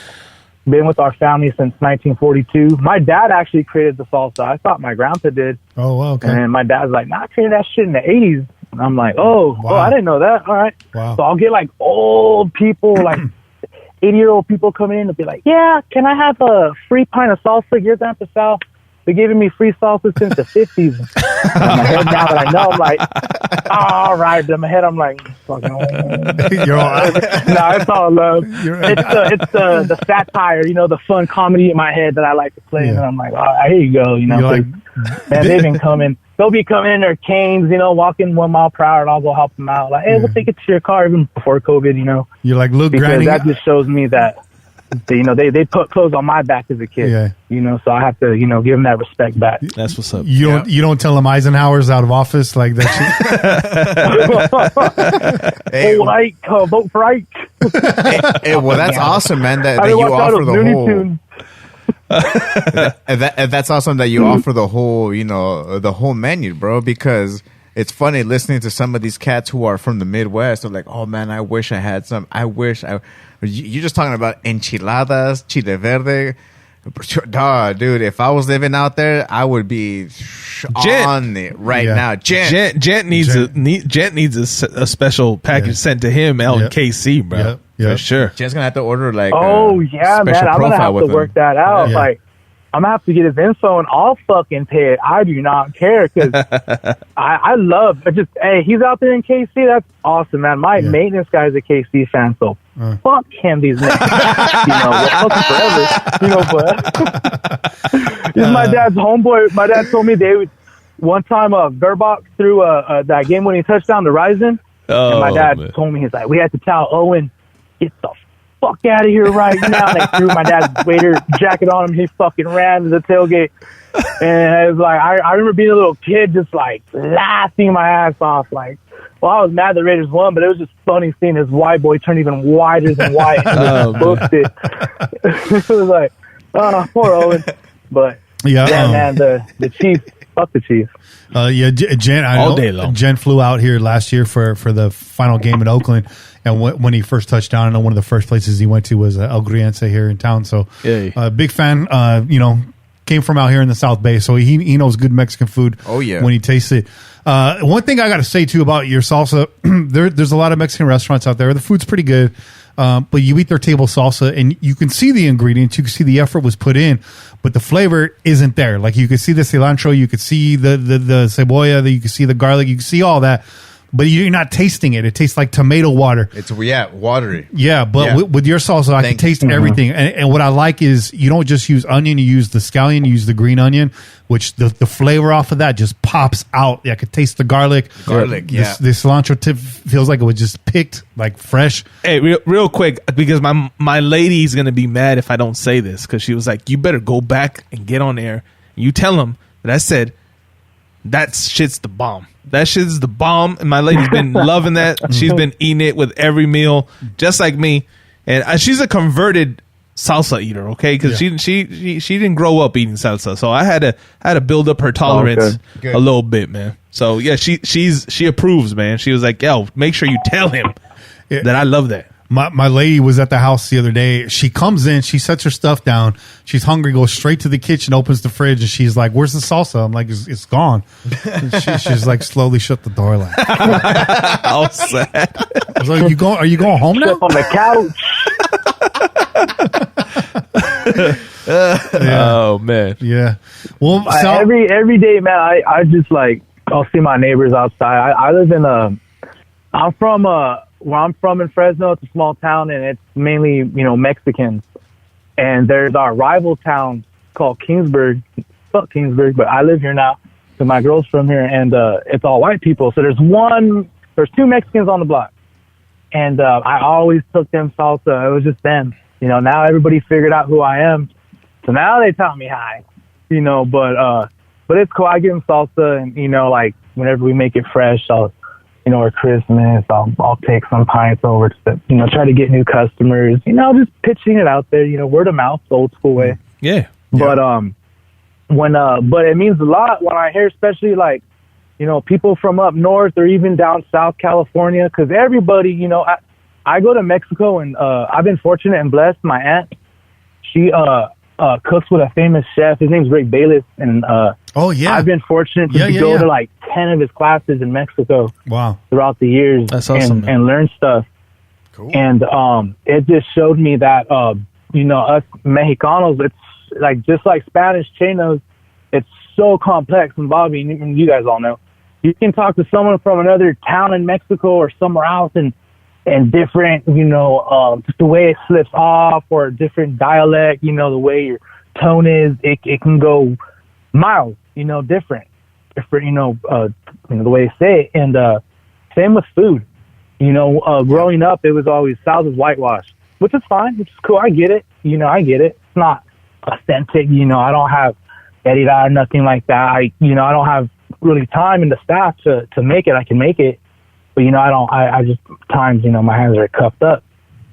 with our family since 1942. My dad actually created the salsa. I thought my grandpa did. Oh, well, okay. And my dad's like, I created that shit in the 80s. And I'm like, Wow. I didn't know that. All right. Wow. So I'll get like old people, like 80-year-old people coming in and be like, yeah, can I have a free pint of salsa? Your Grandpa Sal, they're giving me free salsa since the 50s. In my head, now that I know, I'm like, all right. But in my head, I'm like, fucking. You're all right. No, it's all love. It's the satire, the fun comedy in my head that I like to play. And I'm like, all right, here you go. You're like, man, they've been coming. They'll be coming in their canes, walking 1 mile per hour, and I'll go help them out. Like, hey, we'll take it to your car, even before COVID, You're like, look, because Granny. that just shows me that they put clothes on my back as a kid. So I have to give them that respect back. That's what's up. You don't tell them Eisenhower's out of office like that shit. Hey, vote for Ike. hey, well, that's awesome, man. That you offer the whole. And that's awesome that you offer the whole, the whole menu, bro. Because it's funny listening to some of these cats who are from the Midwest. They're like, oh man, I wish I had some. You're just talking about enchiladas, chile verde. Dude, if I was living out there, I would be on it right now. Gent needs a special package sent to him out in KC, bro. For sure. Gent's gonna have to order like man, I'm gonna have to work that out. Like, I'm gonna have to get his info and I'll fucking pay it. I do not care because I love hey, he's out there in KC. That's awesome, man. My maintenance guy's a KC fan, so fuck him. These men, fuck him forever. But he's my dad's homeboy. My dad told me they would one time Verbox threw that game-winning touchdown to Ryzen, and my dad told me, he's like, we had to tell Owen, get the fuck out of here right now. And they threw my dad's Raider jacket on him. He fucking ran to the tailgate. And I was like, I remember being a little kid just like laughing my ass off. Like, well, I was mad the Raiders won, but it was just funny seeing his white boy turn even wider than white and just booked it. It was like, oh, poor Owen. But man, the Chiefs, fuck the Chiefs. Jen flew out here last year for the final game in Oakland. And when he first touched down, I know one of the first places he went to was El Griense here in town. So, big fan. Came from out here in the South Bay, so he knows good Mexican food. Oh yeah, when he tastes it. One thing I got to say too about your salsa, there's a lot of Mexican restaurants out there. The food's pretty good, but you eat their table salsa and you can see the ingredients, you can see the effort was put in, but the flavor isn't there. Like you can see the cilantro, you could see the cebolla, you can see the garlic, you can see all that. But you're not tasting it. It tastes like tomato water. It's watery. Yeah, but with your salsa, I can taste everything. And what I like is you don't just use onion. You use the scallion. You use the green onion, which the flavor off of that just pops out. I could taste the garlic. The cilantro tip feels like it was just picked like fresh. Hey, real quick, because my lady's gonna be mad if I don't say this, because she was like, "You better go back and get on air. You tell them that I said that shit's the bomb." That shit's the bomb, and my lady's been loving that. She's been eating it with every meal, just like me. And she's a converted salsa eater, okay? Because she didn't grow up eating salsa, so I had to build up her tolerance a little bit, man. So yeah, she approves, man. She was like, "Yo, make sure you tell him that I love that." My lady was at the house the other day. She comes in, she sets her stuff down. She's hungry, goes straight to the kitchen, opens the fridge, and she's like, "Where's the salsa?" I'm like, "It's gone." She's like, slowly shut the door. Like, how sad. I was like, are you going home now? On the couch. Oh man, yeah. Well, every day, man, I just like I'll see my neighbors outside. I live in I'm from where I'm from in Fresno. It's a small town, and it's mainly, Mexicans. And there's our rival town called Kingsburg. Fuck Kingsburg, but I live here now. So my girl's from here, and it's all white people. So there's two Mexicans on the block. And I always took them salsa. It was just them. Now everybody figured out who I am. So now they tell me hi. But it's cool. I give them salsa, and, like, whenever we make it fresh, or Christmas, I'll take some pints over to, try to get new customers, just pitching it out there, word of mouth, old school way. Yeah. But, but it means a lot when I hear, especially like, people from up north or even down South California, cause everybody, I go to Mexico and, I've been fortunate and blessed. My aunt, she, cooks with a famous chef. His name's Rick Bayless. And, I've been fortunate to go to like 10 of his classes in Mexico. Wow. Throughout the years. That's awesome, and learn stuff. Cool. And, it just showed me that, us Mexicanos, it's like, just like Spanish chinos, it's so complex. And Bobby, and you guys all know, you can talk to someone from another town in Mexico or somewhere else and different, just the way it slips off or different dialect, the way your tone is, it can go miles, different, the way they say it. And, same with food, growing up, it was always South is whitewashed, which is fine, which is cool. I get it. I get it. It's not authentic. I don't have herida or nothing like that. I don't have really time in the staff to make it. I can make it. But, I just, times, my hands are cuffed up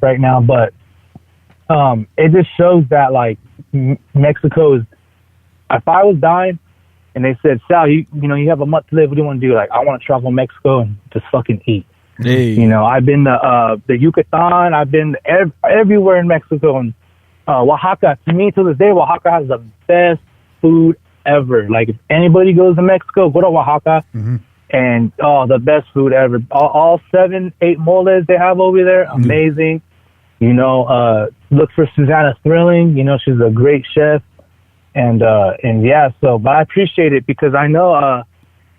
right now. But it just shows that, like, Mexico is, if I was dying and they said, "Sal, you you have a month to live, what do you want to do?" Like, I want to travel Mexico and just fucking eat. Hey. I've been to the Yucatan. I've been everywhere in Mexico. And Oaxaca, to me, to this day, Oaxaca has the best food ever. Like, if anybody goes to Mexico, go to Oaxaca, and the best food ever. All 7, 8 moles they have over there, amazing. You know, look for Susanna Thrilling. You know, she's a great chef, and yeah. So, but I appreciate it because I know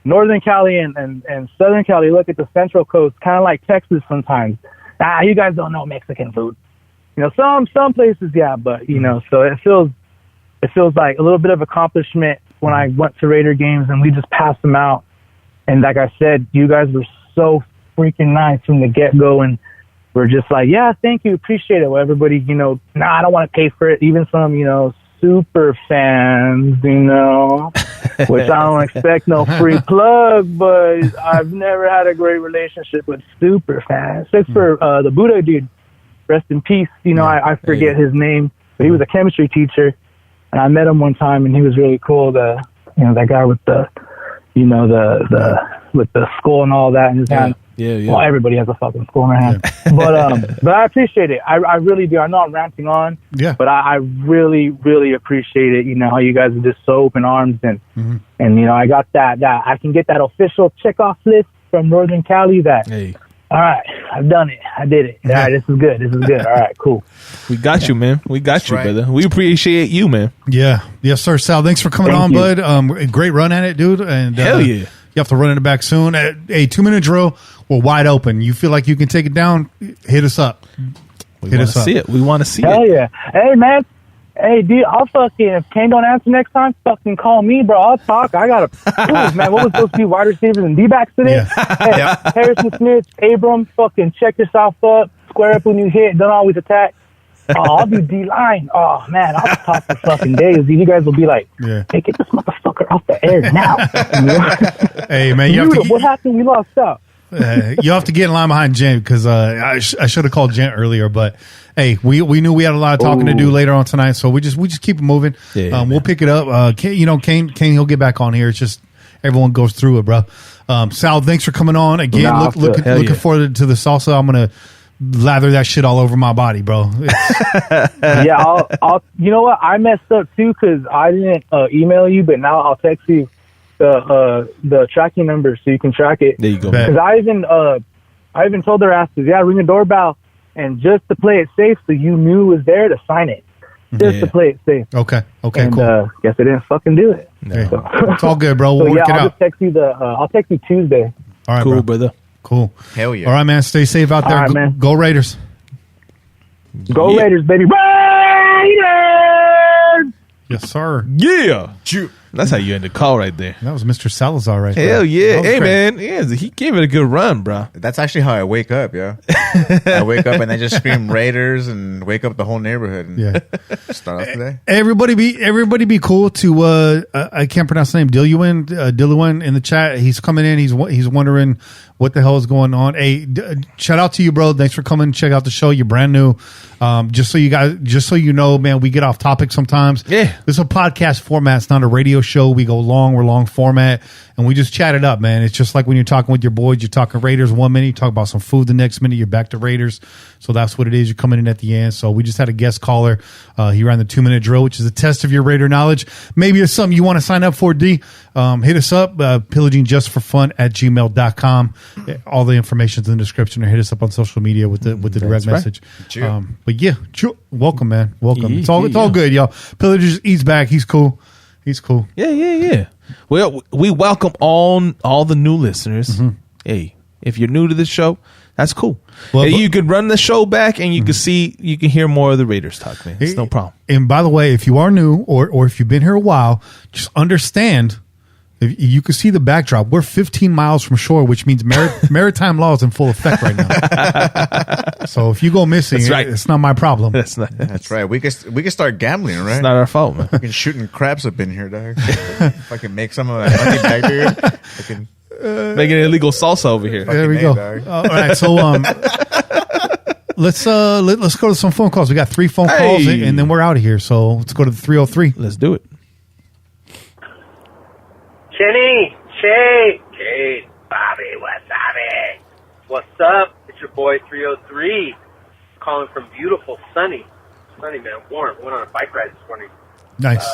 Northern Cali and Southern Cali look at the Central Coast, kind of like Texas sometimes. You guys don't know Mexican food. You know, some places, yeah, but you know, so it feels like a little bit of accomplishment when I went to Raider games and we just passed them out. And like I said, you guys were so freaking nice from the get-go, and we're just like, yeah, thank you, appreciate it. Well, everybody, you know, I don't want to pay for it. Even some, you know, super fans, you know, which I don't expect no free plug, but I've never had a great relationship with super fans. Except for the Buddha dude, rest in peace. You know, I forget his name, but he was a chemistry teacher, and I met him one time, and he was really cool. That guy with the, you know, with the skull and all that in his hand. Yeah. Well, everybody has a fucking skull in their hand. But I appreciate it. I really do. I know I'm ranting on. Yeah. But I really, really appreciate it. You know, how you guys are just so open arms and you know, I got that I can get that official checkoff list from Northern Cali that all right, I've done it. I did it. All right, this is good. All right, cool. We got you, man. We got you, brother. We appreciate you, man. Yeah. Yes, sir, Sal. Thanks for coming on, bud. Great run at it, dude. And hell yeah. You have to run it back soon. A 2-minute drill. We're wide open. You feel like you can take it down? Hit us up. We want to see it. We want to see it. Hell yeah. Hey, man. Hey, dude, I'll fucking, if Kane don't answer next time, fucking call me, bro. I'll talk. I got to, man, what was supposed to be wide receivers and D-backs today? Yeah. Hey, Harrison Smith, Abram, fucking check yourself up, square up when you hit, don't always attack. I'll do D-line. Oh, man, I'll talk for fucking days. You guys will be like, hey, get this motherfucker off the air now. Hey, man, what happened? We lost out. You have to get in line behind Jen because I should have called Jen earlier, but hey, we knew we had a lot of talking to do later on tonight, so we just keep it moving. We'll pick it up. Kane, he'll get back on here. It's just everyone goes through it, bro. Sal, thanks for coming on again. Looking forward to the salsa. I'm gonna lather that shit all over my body, bro. Yeah, I'll. You know what? I messed up too because I didn't email you, but now I'll text you the tracking number so you can track it. There you go. Because I even told their asses, ring a doorbell, and just to play it safe, so you knew it was there to sign it, just to play it safe. Okay, and, cool. Guess I didn't fucking do it. No. So. It's all good, bro. We'll work it out. I'll just text you I'll text you Tuesday. All right, cool, brother. Cool. Hell yeah. All right, man. Stay safe out there. All right, man. Go Raiders. Go Raiders, baby. Raiders! Yes, sir. Yeah. That's how you end the call right there. That was Mr. Salazar right there. Hell yeah. Hey, man. Yeah, he gave it a good run, bro. That's actually how I wake up, I wake up and I just scream Raiders and wake up the whole neighborhood and start off today. Everybody be cool to I can't pronounce the name, Diluin in the chat. He's coming in. He's wondering what the hell is going on. Hey, shout out to you, bro. Thanks for coming. Check out the show. You're brand new. Just so you know, man, we get off topic sometimes. Yeah. This is a podcast format. It's not a radio show. We go long. We're long format. And we just chat it up, man. It's just like when you're talking with your boys, you're talking Raiders 1 minute, you talk about some food the next minute, you're back to Raiders. So that's what it is. You're coming in at the end. So we just had a guest caller. He ran the 2-minute drill, which is a test of your Raider knowledge. Maybe it's something you want to sign up for, D. Hit us up, pillagingjustforfun@gmail.com. All the information's in the description, or hit us up on social media with the direct message. But yeah, welcome, man. Welcome. It's all good, y'all. Pillagers, he's back. He's cool. Yeah. Well, we welcome all the new listeners. Hey, if you're new to the show, that's cool. Well, you could run the show back and you can hear more of the Raiders talk, man. It's no problem. And by the way, if you are new or if you've been here a while, just understand, if you can see the backdrop. We're 15 miles from shore, which means maritime law is in full effect right now. So if you go missing, it's not my problem. That's right. We can start gambling, right? It's not our fault, man. We can shooting crabs up in here, dog. If I can make some of that money back there, I can make an illegal salsa over here. There we go. All right, so let's go to some phone calls. We got 3 phone calls, and then we're out of here. So let's go to the 303. Let's do it. Kenny, Shay, Kate, Bobby, what's up? It's your boy 303, calling from beautiful, sunny sunny, man. Warm. Went on a bike ride this morning. Nice.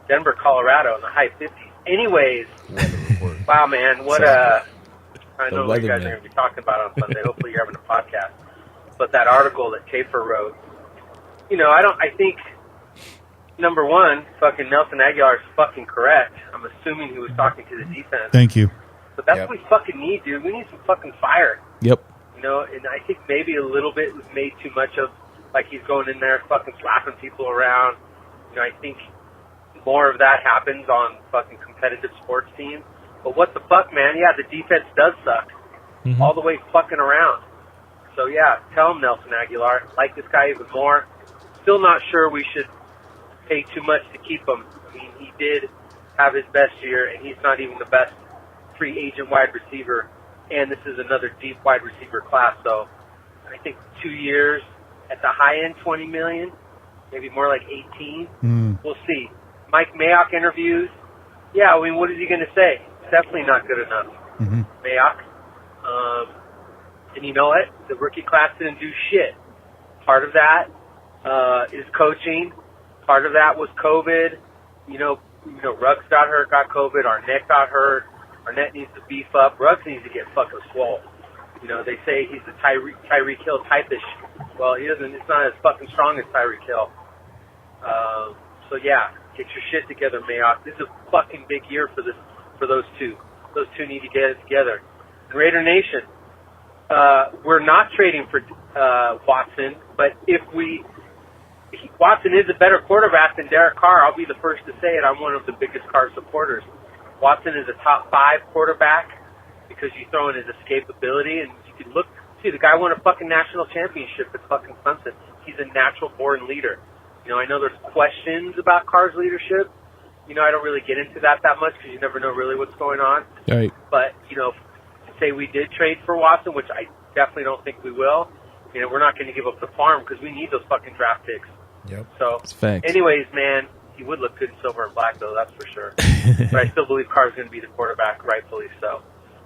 Denver, Colorado in the high 50s. Anyways, wow, man. What I know what you guys are going to be talking about on Sunday. Hopefully you're having a podcast. But that article that Chafer wrote, I think, number one, fucking Nelson Aguilar is fucking correct. I'm assuming he was talking to the defense. Thank you. But that's what we fucking need, dude. We need some fucking fire. Yep. And I think maybe a little bit was made too much of, like, he's going in there fucking slapping people around. I think more of that happens on fucking competitive sports teams. But what the fuck, man? Yeah, the defense does suck. All the way fucking around. So, yeah, tell him, Nelson Aguilar. Like this guy even more. Still not sure we should pay too much to keep him. I mean, he did have his best year, and he's not even the best free agent wide receiver. And this is another deep wide receiver class. So, I think 2 years at the high end, $20 million, maybe more like 18. We'll see. Mike Mayock interviews. Yeah, I mean, what is he going to say? Definitely not good enough. Mayock. And you know what? The rookie class didn't do shit. Part of that is coaching. Part of that was COVID. Ruggs got hurt, got COVID. Arnett got hurt. Arnett needs to beef up. Ruggs needs to get fucking swole. They say he's the Tyreek Hill type-ish. Well, he doesn't. It's not as fucking strong as Tyreek Hill. So yeah, get your shit together, Mayock. This is a fucking big year for those two. Those two need to get it together. And Raider Nation, we're not trading for Watson, but Watson is a better quarterback than Derek Carr. I'll be the first to say it. I'm one of the biggest Carr supporters. Watson is a top 5 quarterback because you throw in his escapability, and you can see the guy won a fucking national championship at fucking Clemson. He's a natural born leader. I know there's questions about Carr's leadership. I don't really get into that much because you never know really what's going on. Right. But, to say we did trade for Watson, which I definitely don't think we will, we're not going to give up the farm because we need those fucking draft picks. Yep. So, facts. Anyways, man, he would look good in silver and black, though, that's for sure. But I still believe Carr's going to be the quarterback, rightfully so.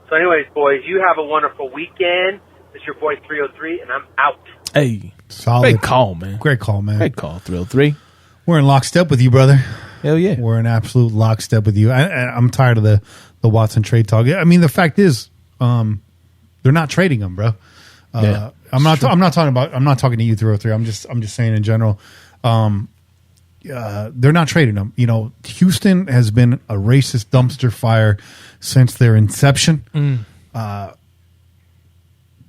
So anyways, boys, you have a wonderful weekend. This is your boy 303, and I'm out. Hey. Solid. Great call, man. Great call, man. Great call, 303. We're in lockstep with you, brother. Hell yeah. We're in absolute lockstep with you. I'm tired of the Watson trade talk. I mean, the fact is, they're not trading him, bro. Yeah, I'm not talking to you, 303. I'm just saying in general. They're not trading him. Houston has been a racist dumpster fire since their inception.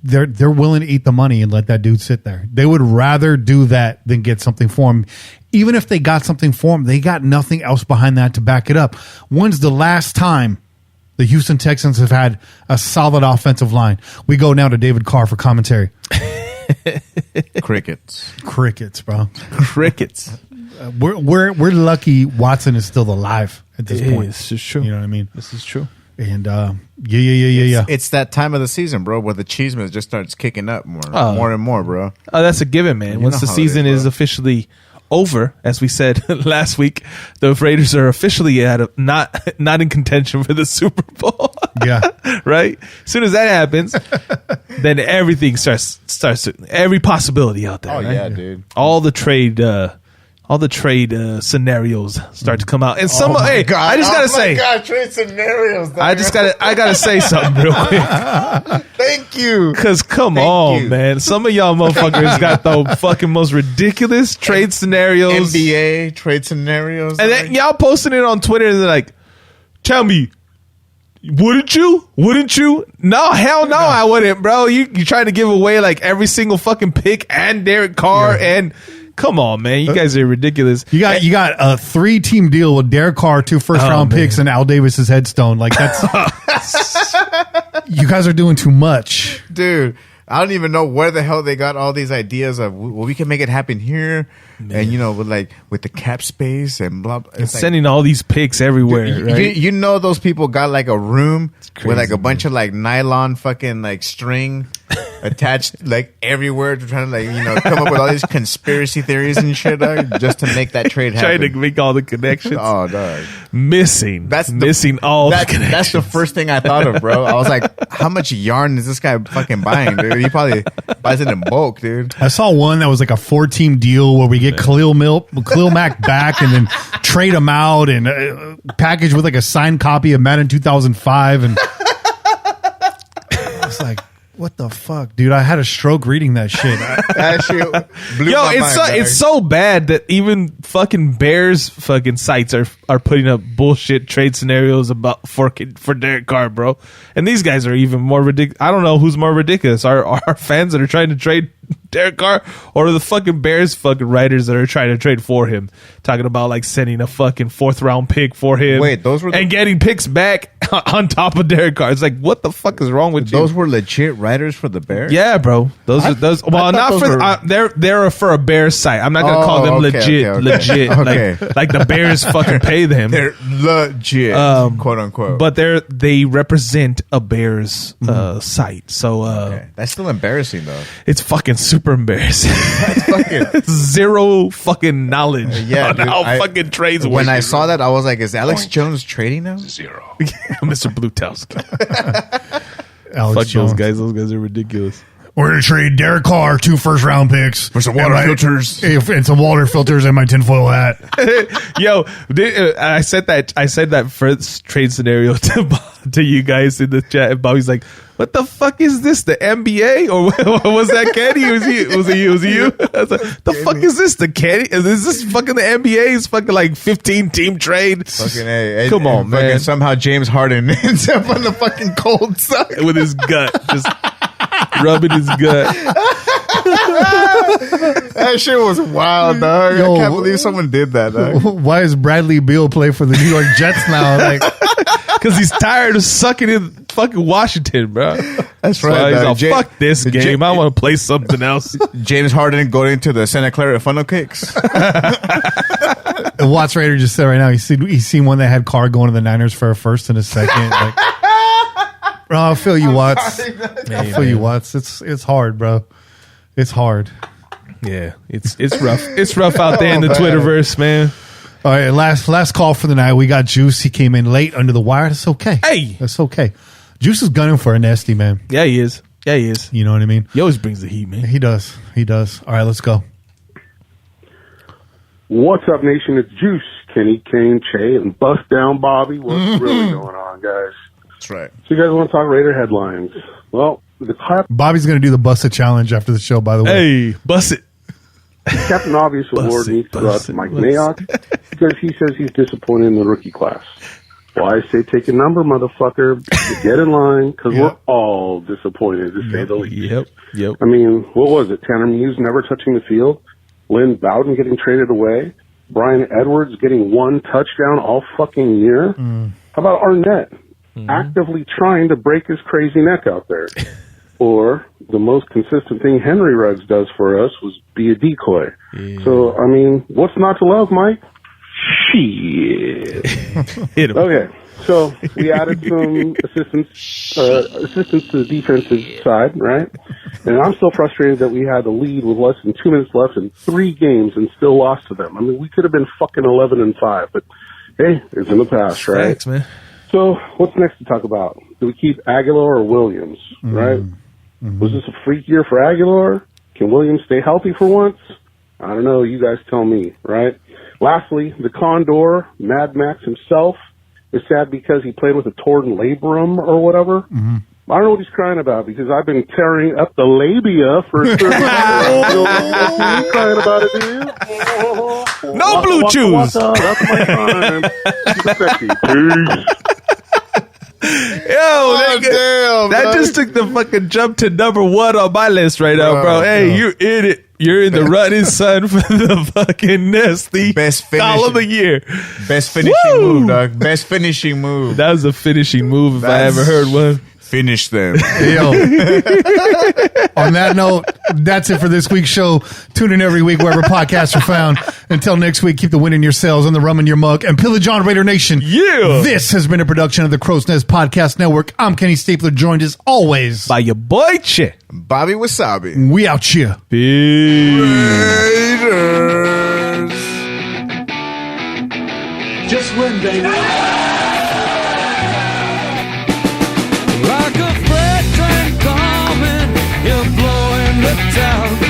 They're willing to eat the money and let that dude sit there. They would rather do that than get something for him. Even if they got something for him, they got nothing else behind that to back it up. When's the last time the Houston Texans have had a solid offensive line? We go now to David Carr for commentary. Crickets, bro. Crickets. We're lucky Watson is still alive at this point. This is true. You know what I mean? This is true. And yeah. It's that time of the season, bro, where the cheeseman just starts kicking up more and more, bro. Oh, that's a given, man. Once the season is officially over, as we said last week, the Raiders are officially not in contention for the Super Bowl. Yeah. Right? As soon as that happens, then everything starts every possibility out there. Oh, right? yeah, dude. All the trade scenarios start to come out, and some. I just gotta say, trade scenarios. I gotta say something real quick. Thank you. Because come on, man, some of y'all motherfuckers got the fucking most ridiculous trade scenarios, NBA trade scenarios, and then y'all posting it on Twitter, and they're like, "Tell me, wouldn't you? No, hell no, I wouldn't, bro. You trying to give away like every single fucking pick and Derek Carr and." Come on, man. You guys are ridiculous. You got a 3-team deal with Derek Carr, 2 first-round picks, and Al Davis's headstone. Like, that's... You guys are doing too much. Dude, I don't even know where the hell they got all these ideas of, well, we can make it happen here. Man. And, with the cap space and blah, blah. And sending all these picks everywhere, dude, right? Those people got, like, a room with, like, a bunch of, like, nylon fucking, like, string attached like everywhere to try to like come up with all these conspiracy theories and shit, dog, just to make that trade happen. Trying to make all the connections. Oh, dog. Missing all the connections. That's the first thing I thought of, bro. I was like, how much yarn is this guy fucking buying, dude? He probably buys it in bulk, dude. I saw one that was like a 4-team deal where we get Khalil Mack back and then trade him out and package with like a signed copy of Madden 2005. And I was like, what the fuck, dude? I had a stroke reading that shit. That shit blew my mind, it's so bad that even fucking Bears fucking sites are putting up bullshit trade scenarios about for Derek Carr, bro. And these guys are even more ridiculous. I don't know who's more ridiculous. Our fans that are trying to trade Derek Carr, or the fucking Bears fucking writers that are trying to trade for him, talking about like sending a fucking 4th round pick for him. Wait, those were and getting picks back on top of Derek Carr. It's like, what the fuck is wrong with you? Those were legit writers for the Bears. Yeah, bro. Those. Well, not for they're for a Bears site. I'm not gonna call them legit. Okay. Like the Bears fucking pay them. They're legit, quote unquote. But they represent a Bears site. So that's still embarrassing though. It's fucking super embarrassing. That's fucking zero fucking knowledge on dude, how fucking trades work. When I saw that, I was like, is Alex Jones trading now? 0. Mr. Blutowski. Alex Fuck Jones. those guys. Those guys are ridiculous. We're gonna trade Derek Carr 2 1st-round picks for some water filters and some water filters and my tinfoil hat. Yo, I said that first trade scenario to you guys in the chat, and Bobby's like, "What the fuck is this? The NBA or what was that, Kenny? Was it you? I was like, the fuck is this? The Kenny? Is this fucking the NBA's fucking like 15-team trade? Fucking A. Come on, man. Fucking somehow James Harden ends up on the fucking cold side with his gut, just rubbing his gut. That shit was wild, dog. Yo, I can't believe someone did that, dog. Why is Bradley Beal play for the New York Jets now? Like, because he's tired of sucking in fucking Washington, bro. That's right. He's like, fuck this game. I want to play something else. James Harden going to the Santa Clara funnel cakes. The Watts Raider just said right now he's seen one that had Carr going to the Niners for a 1st and a 2nd. Like, bro, I feel you, Watts. I feel you, Watts. It's hard, bro. It's hard. Yeah, it's rough. It's rough out there in the Twitterverse, man. All right, last call for the night. We got Juice. He came in late under the wire. That's okay. Hey, that's okay. Juice is gunning for a nasty, man. Yeah, he is. You know what I mean? He always brings the heat, man. He does. All right, let's go. What's up, nation? It's Juice, Kenny, Kane, Che, and Bust Down Bobby. What's really going on, guys? That's right. So you guys want to talk Raider headlines? Well, the Bobby's going to do the Bust It Challenge after the show, by the way. Hey, bust it. Captain Obvious Award needs to go out to Mike Mayock because he says he's disappointed in the rookie class. Well, I say take a number, motherfucker. Get in line because we're all disappointed, to say the least. Yep. I mean, what was it? Tanner Muse never touching the field. Lynn Bowden getting traded away. Brian Edwards getting 1 touchdown all fucking year. How about Arnett actively trying to break his crazy neck out there? Or the most consistent thing Henry Ruggs does for us was be a decoy. Yeah. So, I mean, what's not to love, Mike? Shit. Hit him. Okay, so we added some assistance to the defensive side, right? And I'm still frustrated that we had the lead with less than 2 minutes left in 3 games and still lost to them. I mean, we could have been fucking 11-5, but hey, it's in the past, right? Thanks, man. So what's next to talk about? Do we keep Aguilar or Williams, right? Was this a freak year for Aguilar? Can Williams stay healthy for once? I don't know. You guys tell me, right? Lastly, the Condor, Mad Max himself, is sad because he played with a torn labrum or whatever. I don't know what he's crying about because I've been tearing up the labia for 30 minutes. You crying about it, do you? No blue chews. That's my time. Super sexy. Peace. Yo, that just took the fucking jump to number 1 on my list right now, bro. Hey, you're in it. You're in the running, son, for the fucking nasty best finish call of the year. Best finishing move, dog. Best finishing move. That was a finishing move if I ever heard one. Finish them. Yo. On that note, That's it for this week's show. Tune in every week wherever podcasts are found. Until next week, keep the wind in your sails and the rum in your mug and pillage on Raider Nation. Yeah. This has been a production of the Crow's Nest Podcast Network. I'm Kenny Stapler, joined as always By your boy, Che. Bobby Wasabi. We out here. Raiders. Just win, baby. Like a freight train coming, you're blowing the town.